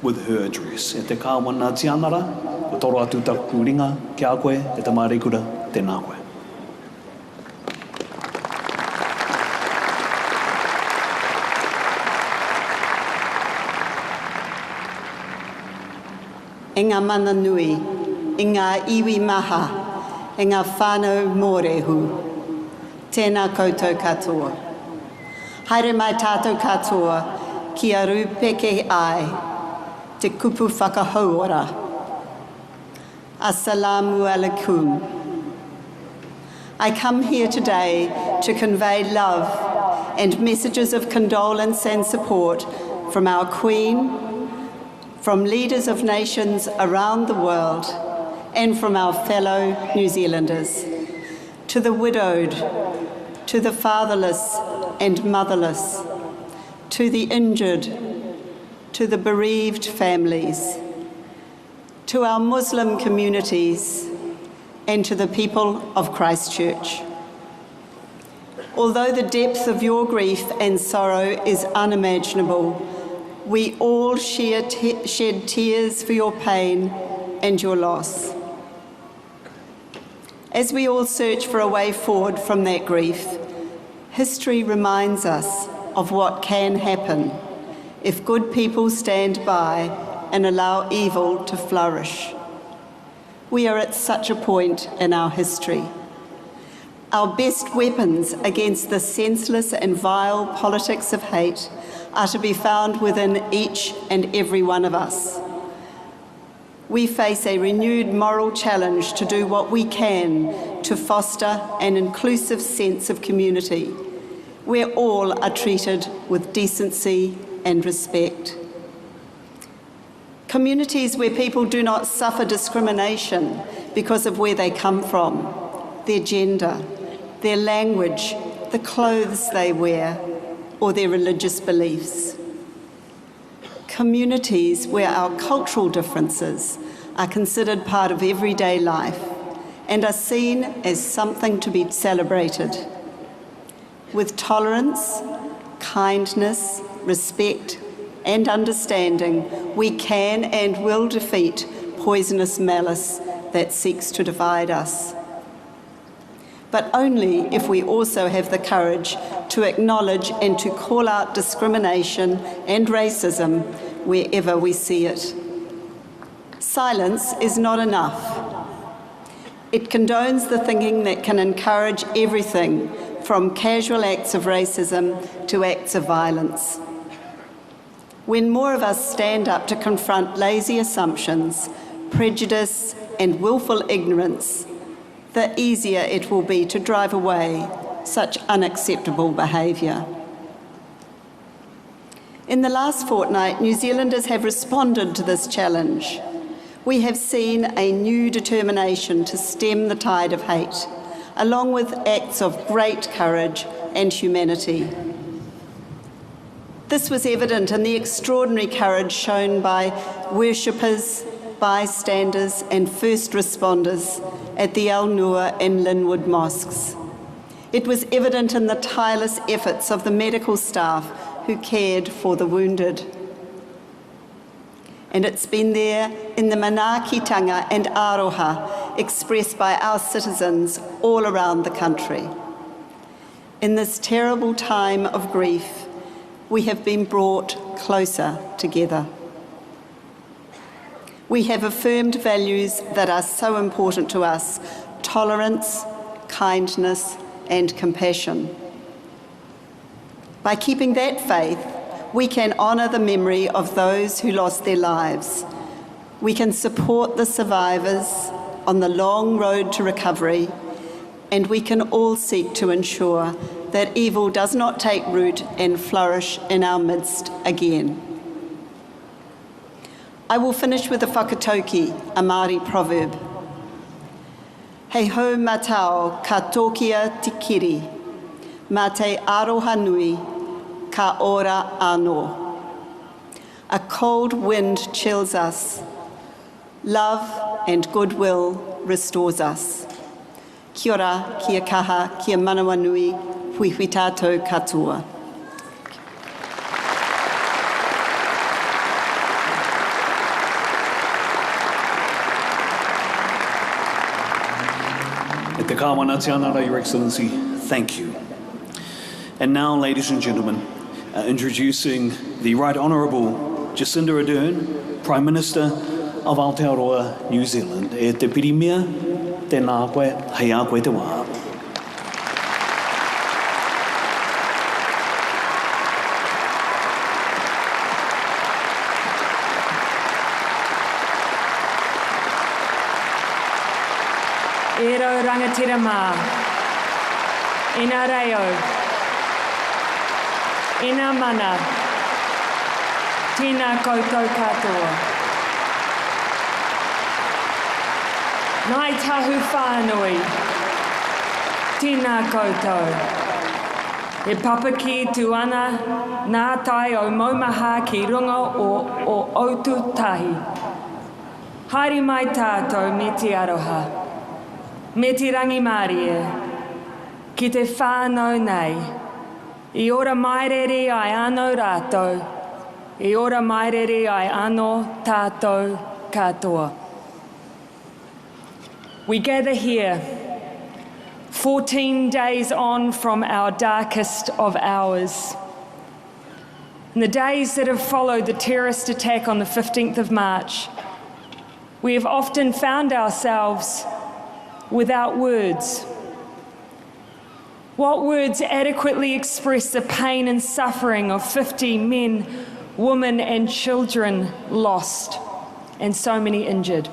S1: with her address. E te kāwana tianara, o toro atu taku ringa, ki a koe, e te mārikura, tēnā koe.
S16: E ngā mana nui, e ngā iwi maha, e ngā whānau mōrehu. Tēnā koutou katoa. Haere mai tātou katoa ki a rūpeke ai te kupu whakahauora. Assalamu alaikum. I come here today to convey love and messages of condolence and support from our Queen, from leaders of nations around the world, and from our fellow New Zealanders, to the widowed, to the fatherless and motherless, to the injured, to the bereaved families, to our Muslim communities, and to the people of Christchurch. Although the depth of your grief and sorrow is unimaginable, we all shed tears for your pain and your loss. As we all search for a way forward from that grief, history reminds us of what can happen if good people stand by and allow evil to flourish. We are at such a point in our history. Our best weapons against the senseless and vile politics of hate are to be found within each and every one of us. We face a renewed moral challenge to do what we can to foster an inclusive sense of community, where all are treated with decency and respect. Communities where people do not suffer discrimination because of where they come from, their gender, their language, the clothes they wear, or their religious beliefs. Communities where our cultural differences are considered part of everyday life and are seen as something to be celebrated. With tolerance, kindness, respect, and understanding, we can and will defeat poisonous malice that seeks to divide us. But only if we also have the courage to acknowledge and to call out discrimination and racism wherever we see it. Silence is not enough. It condones the thinking that can encourage everything from casual acts of racism to acts of violence. When more of us stand up to confront lazy assumptions, prejudice, and willful ignorance, the easier it will be to drive away such unacceptable behaviour. In the last fortnight, New Zealanders have responded to this challenge. We have seen a new determination to stem the tide of hate, along with acts of great courage and humanity. This was evident in the extraordinary courage shown by worshippers, bystanders and first responders at the Al Nur and Linwood mosques. It was evident in the tireless efforts of the medical staff who cared for the wounded. And it's been there in the manaakitanga and aroha expressed by our citizens all around the country. In this terrible time of grief, we have been brought closer together. We have affirmed values that are so important to us: tolerance, kindness, and compassion. By keeping that faith, we can honour the memory of those who lost their lives. We can support the survivors on the long road to recovery, and we can all seek to ensure that evil does not take root and flourish in our midst again. I will finish with a whakatauki, a Māori proverb. Hei hau matao ka tokia tikiri, mā te aroha nui ka ora anō. A cold wind chills us. Love and goodwill restores us. Kia ora, kia kaha, kia manawa nui, hui hui tātou katoa.
S1: E te kāwana te anara, Your Excellency, thank you. And now, ladies and gentlemen, introducing the Right Honourable Jacinda Ardern, Prime Minister of Aotearoa, New Zealand. E te pirimia, tēnā koe, hei a koe te wā.
S17: E rau rangatira mā, e nā reo, e nā mana, tēnā koutou katoa. Nai tahu whānui, tēnā koutou. E papaki tu ana nā tai o maumaha ki runga o autu tahi. Haere mai tātou me te aroha. Me te rangi Mārie, ki te whānau nei, I ora mairere ai anō rātou, I ora mairere ai anō tātou katoa. We gather here, 14 days on from our darkest of hours. In the days that have followed the terrorist attack on the 15th of March, we have often found ourselves without words. What words adequately express the pain and suffering of 50 men, women and children lost, and so many injured?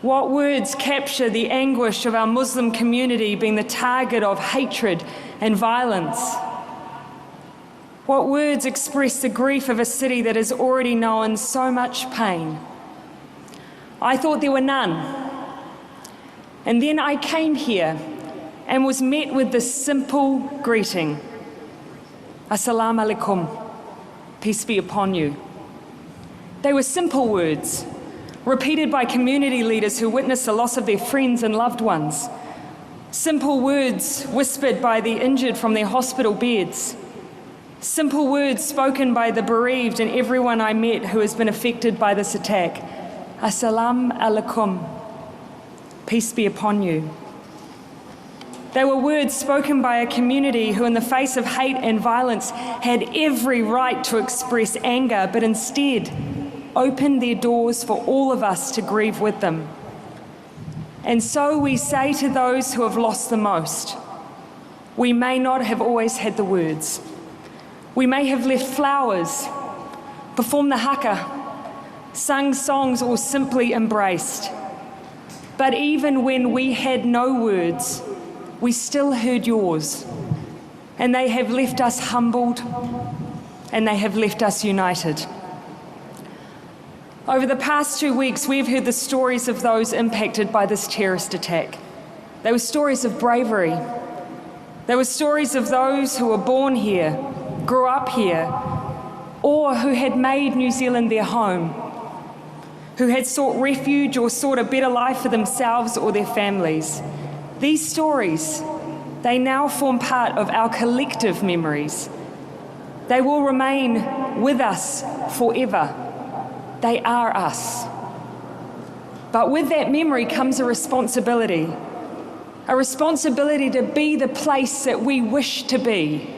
S17: What words capture the anguish of our Muslim community being the target of hatred and violence? What words express the grief of a city that has already known so much pain? I thought there were none. And then I came here and was met with this simple greeting. Assalamu alaikum, peace be upon you. They were simple words, repeated by community leaders who witnessed the loss of their friends and loved ones. Simple words whispered by the injured from their hospital beds. Simple words spoken by the bereaved and everyone I met who has been affected by this attack. Assalamu alaikum, peace be upon you. They were words spoken by a community who, in the face of hate and violence, had every right to express anger, but instead opened their doors for all of us to grieve with them. And so we say to those who have lost the most, we may not have always had the words. We may have left flowers, performed the haka, sung songs, or simply embraced. But even when we had no words, we still heard yours. And they have left us humbled, and they have left us united. Over the past 2 weeks, we've heard the stories of those impacted by this terrorist attack. They were stories of bravery. They were stories of those who were born here, grew up here, or who had made New Zealand their home, who had sought refuge or sought a better life for themselves or their families. These stories, they now form part of our collective memories. They will remain with us forever. They are us. But with that memory comes a responsibility to be the place that we wish to be,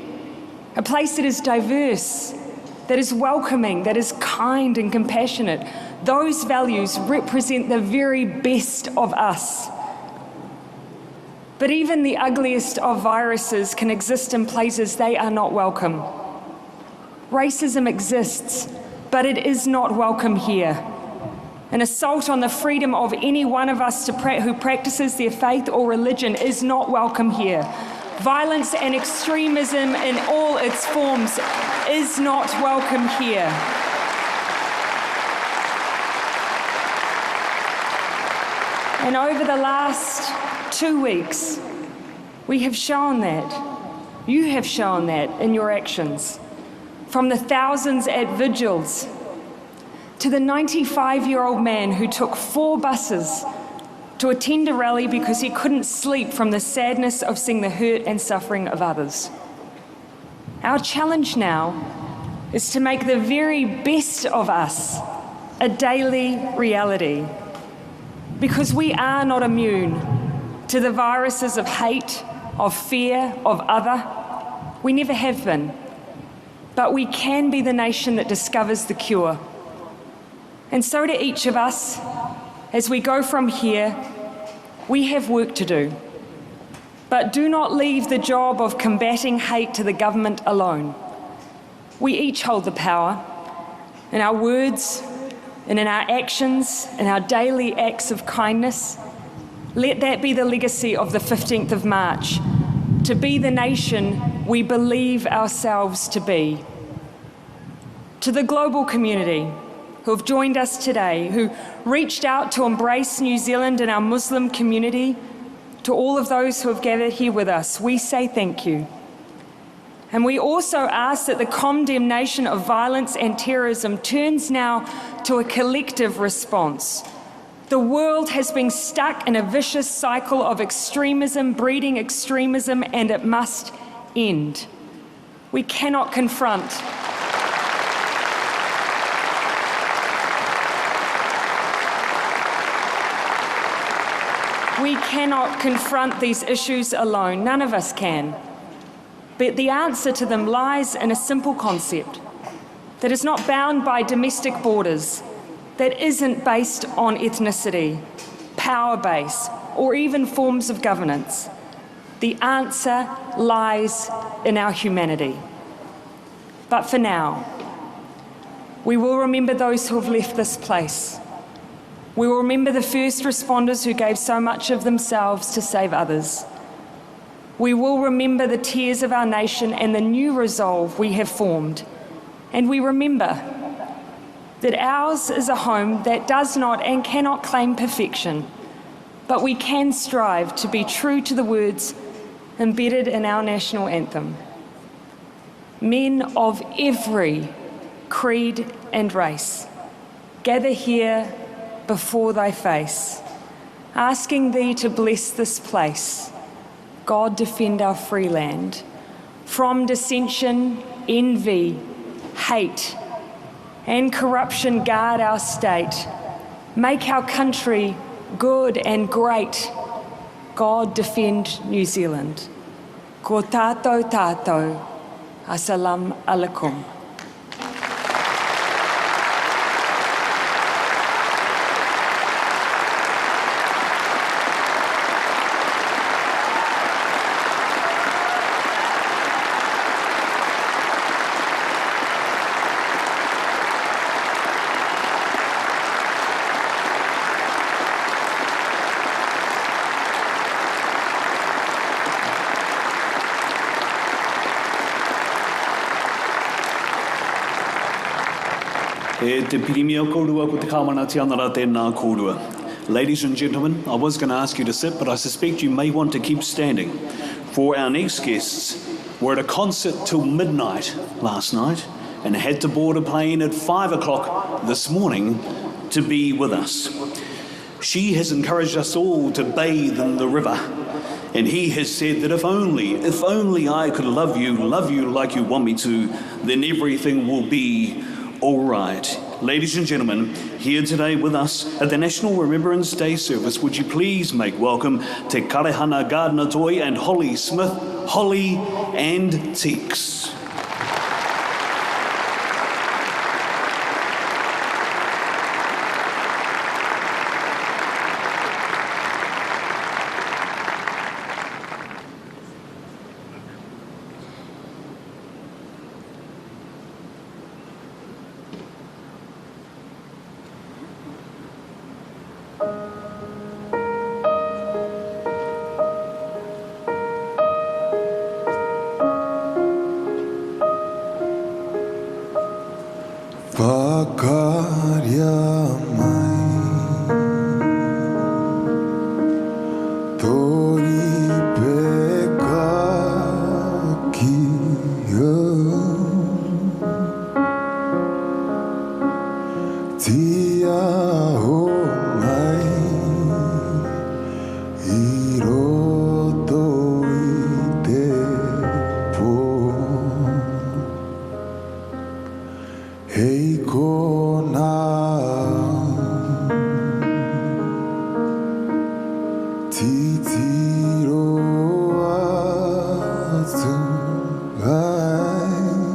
S17: a place that is diverse, that is welcoming, that is kind and compassionate. Those values represent the very best of us. But even the ugliest of viruses can exist in places they are not welcome. Racism exists, but it is not welcome here. An assault on the freedom of any one of us who practices their faith or religion is not welcome here. Violence and extremism in all its forms is not welcome here. And over the last 2 weeks, we have shown that. You have shown that in your actions. From the thousands at vigils to the 95-year-old man who took 4 buses to attend a rally because he couldn't sleep from the sadness of seeing the hurt and suffering of others. Our challenge now is to make the very best of us a daily reality, because we are not immune to the viruses of hate, of fear, of other. We never have been. But we can be the nation that discovers the cure. And so to each of us, as we go from here, We have work to do. But do not leave the job of combating hate to the government alone. We each hold the power in our words and in our actions, in our daily acts of kindness. Let that be the legacy of the 15th of March, to be the nation we believe ourselves to be. To the global community who have joined us today, who reached out to embrace New Zealand and our Muslim community, to all of those who have gathered here with us, we say thank you. And we also ask that the condemnation of violence and terrorism turns now to a collective response. The world has been stuck in a vicious cycle of extremism, breeding extremism, and it must end. We cannot confront these issues alone. None of us can. But the answer to them lies in a simple concept that is not bound by domestic borders, that isn't based on ethnicity, power base, or even forms of governance. The answer lies in our humanity. But for now, we will remember those who have left this place. We will remember the first responders who gave so much of themselves to save others. We will remember the tears of our nation and the new resolve we have formed. And we remember that ours is a home that does not and cannot claim perfection, but we can strive to be true to the words embedded in our national anthem. Men of every creed and race, gather here before thy face, asking thee to bless this place. God defend our free land from dissension, envy, hate, and corruption. Guard our state. Make our country good and great. God defend New Zealand. Ko tātou tātou. Assalamu alaikum.
S1: E te pirimia kōrua ko te kāwana te anara tēnā kōrua. Ladies and gentlemen, I was going to ask you to sit, but I suspect you may want to keep standing. For our next guests were at a concert till midnight last night and had to board a plane at 5 o'clock this morning to be with us. She has encouraged us all to bathe in the river. And he has said that if only I could love you like you want me to, then everything will be all right. Ladies and gentlemen, here today with us at the National Remembrance Day service, would you please make welcome Te Karehana Gardner Toy and Holly Smith, Holly and Tex.
S15: Titiro atu ai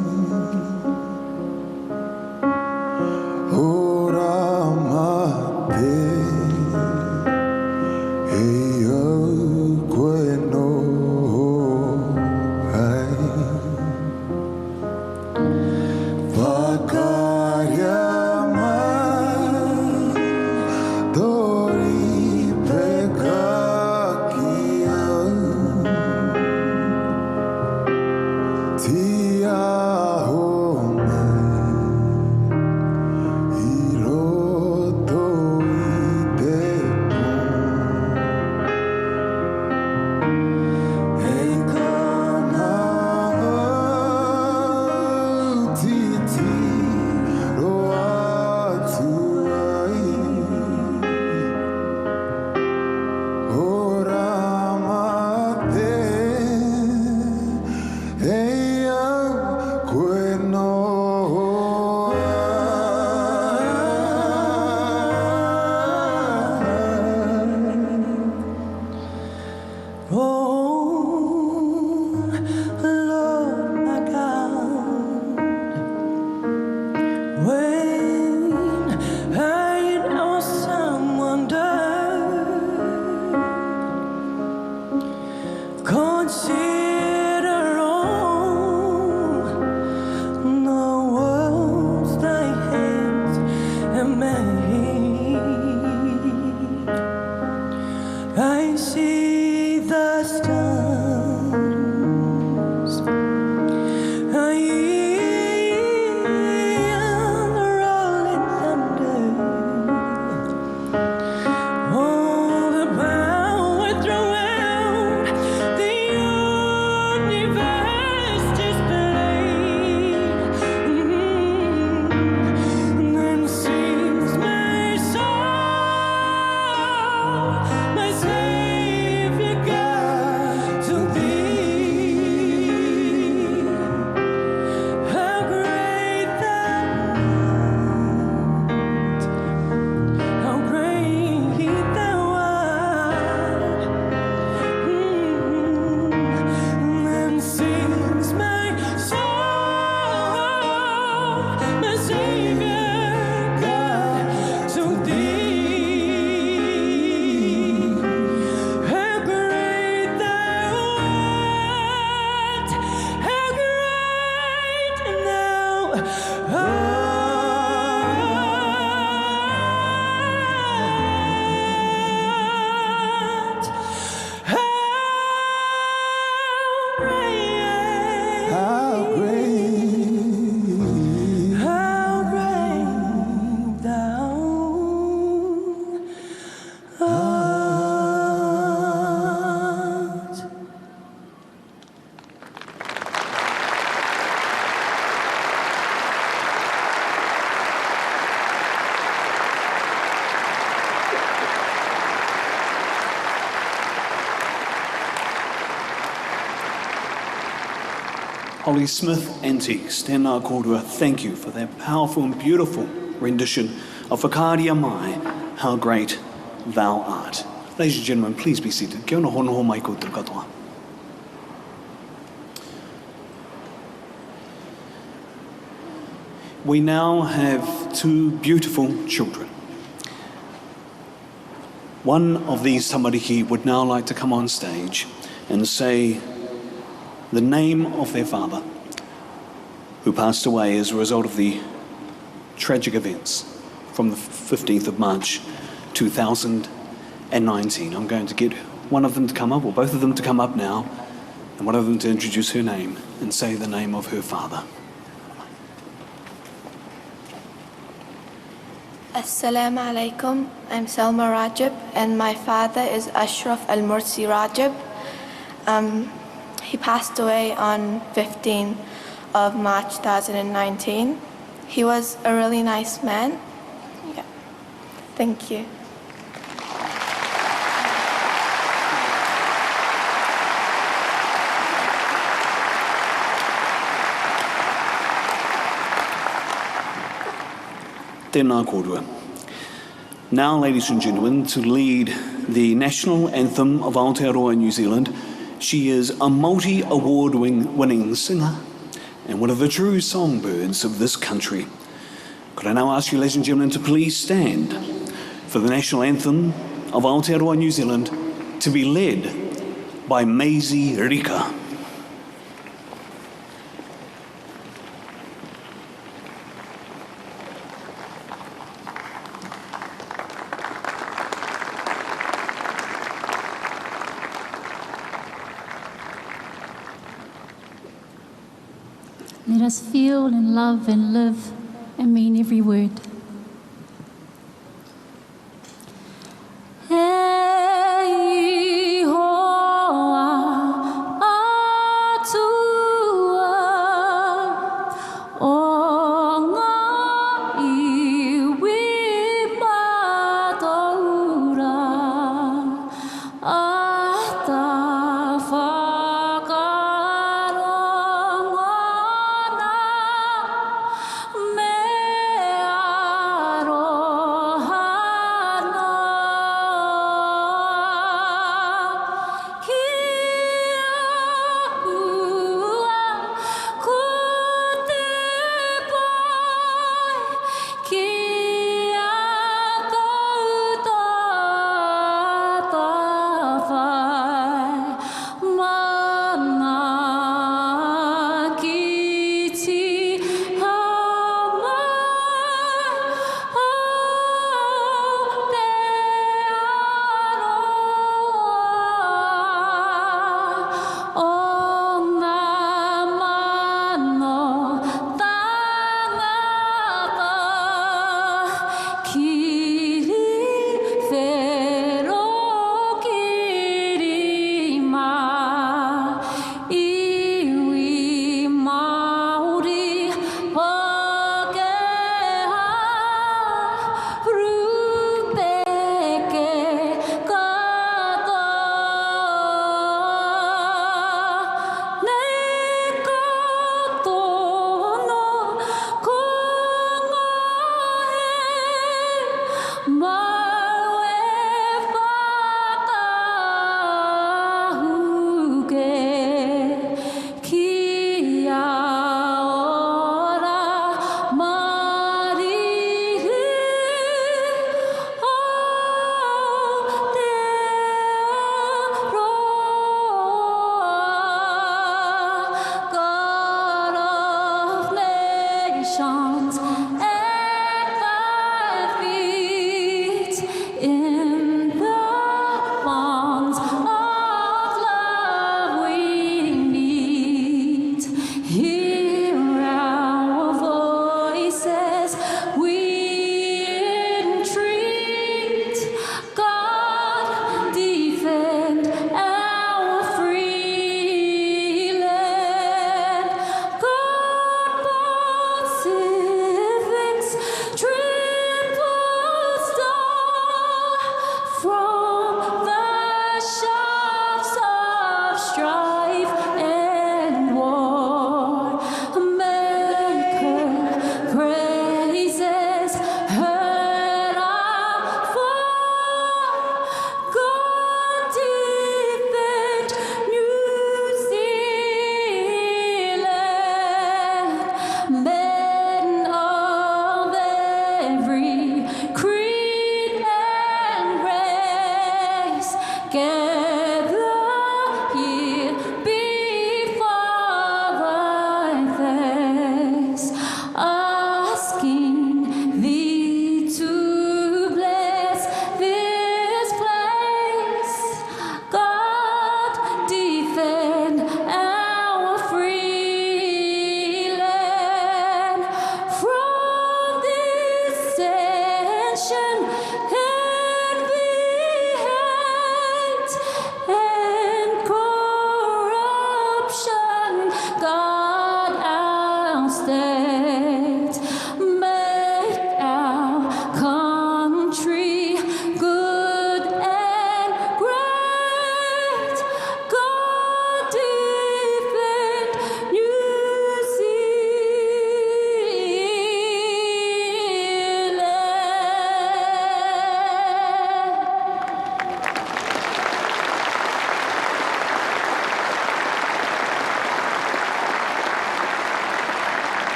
S1: Holly Smith Antiques, tēnā kōrua, thank you for that powerful and beautiful rendition of Whakaaria Mai, How Great Thou Art. Ladies and gentlemen, please be seated. Kia ora honoho mai koutou katoa. We now have two beautiful children. One of these tamariki would now like to come on stage and say the name of their father, who passed away as a result of the tragic events from the 15th of March 2019. I'm going to get one of them to come up, or both of them to come up now, and one of them to introduce her name and say the name of her father.
S18: Assalamu alaikum. I'm Salma Rajab, and my father is Ashraf Al-Mursi Rajab. He passed away on 15th of March 2019. He was a really nice man. Yeah. Thank you.
S1: Tēnā kōrua. Now, ladies and gentlemen, to lead the national anthem of Aotearoa, New Zealand, she is a multi-award winning singer and one of the true songbirds of this country. Could I now ask you, ladies and gentlemen, to please stand for the national anthem of Aotearoa, New Zealand, to be led by Maisie Rika.
S19: Let us feel and love and live and mean every word.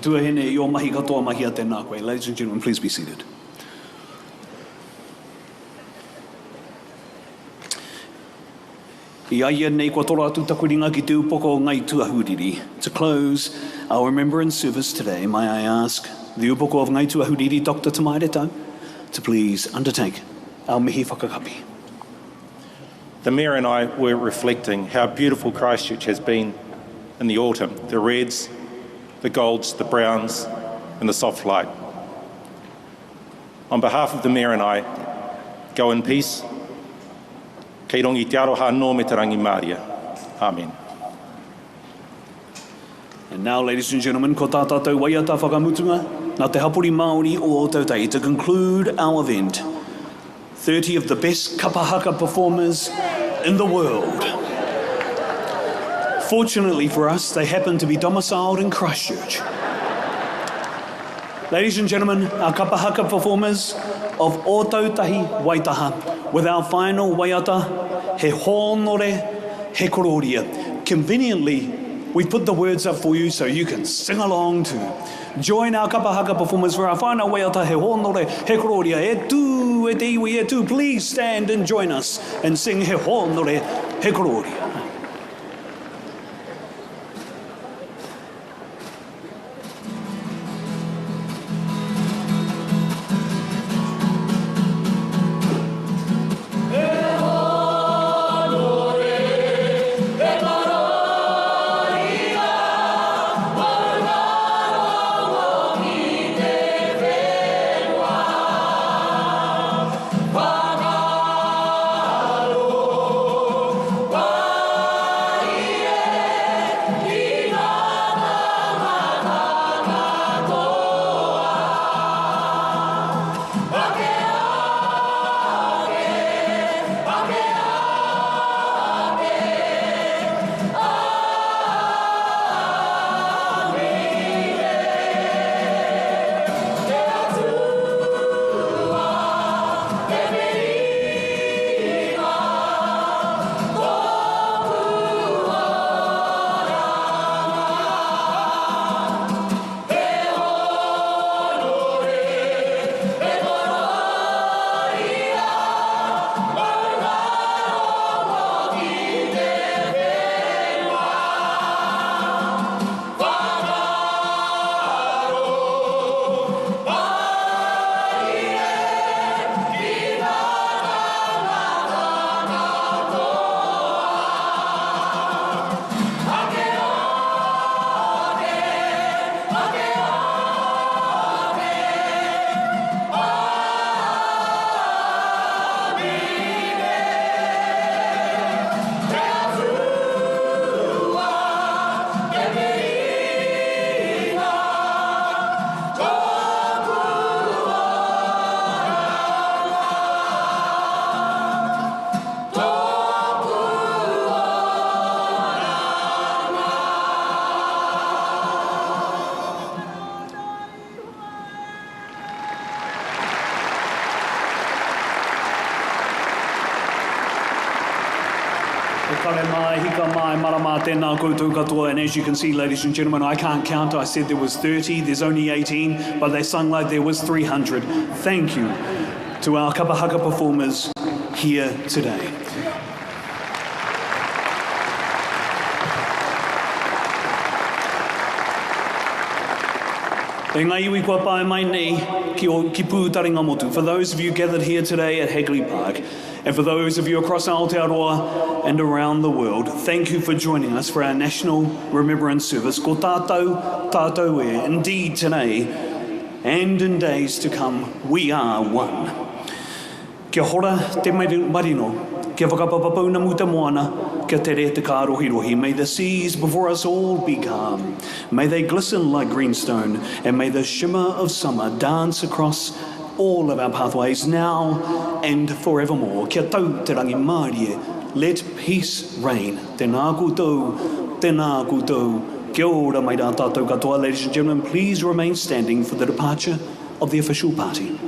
S1: Tuahine I o mahi katoa mahi a tēnā koe. Ladies and gentlemen, please be seated. I aia nei kua toro atu takuringa ki te upoko o ngai tuahuriri. To close our Remembrance Service today, may I ask the upoko of ngai tuahuriri, Dr. Tamaire Tau, to please undertake our mihi whakakapi.
S2: the Mayor and I were reflecting how beautiful Christchurch has been in the autumn, the reds, the golds, the browns and the soft light. On behalf of the Mayor and I, go in peace. Kei rongi te aroha no me te rangi Māria. Amen.
S1: And now, ladies and gentlemen, ko tā tātou waiata whakamutunga, nā te hapori Māori o Tautei, to conclude our event. 30 of the best kapahaka performers in the world. Fortunately for us, they happen to be domiciled in Christchurch. Ladies and gentlemen, our kapahaka performers of O Tautahi Waitaha, with our final waiata, he honore, he kororia. Conveniently, we put the words up for you so you can sing along too. Join our kapahaka performers for our final waiata, he honore, he kororia. E tu, e te iwi, e tu. Please stand and join us and sing he honore, he kororia. And as you can see, ladies and gentlemen, I can't count. I said there was 30, there's only 18, but they sung like there was 300. Thank you to our kapahaka performers here today. E ngai iwi kua pae mai nei ki pūtaringa motu. For those of you gathered here today at Hagley Park, and for those of you across Aotearoa and around the world, thank you for joining us for our National Remembrance Service. Ko tātou, tātou e. Indeed, today and in days to come, we are one. Kia hora te marino, kia whakapapapau na muta moana, kia te re te kā rohi. May the seas before us all be calm. May they glisten like greenstone, and may the shimmer of summer dance across all of our pathways now and forevermore. Kia tau te rangi Māori, let peace reign. Tēnā koutou, tēnā koutou. Kia ora mai rā tātou katoa. Ladies and gentlemen, please remain standing for the departure of the official party.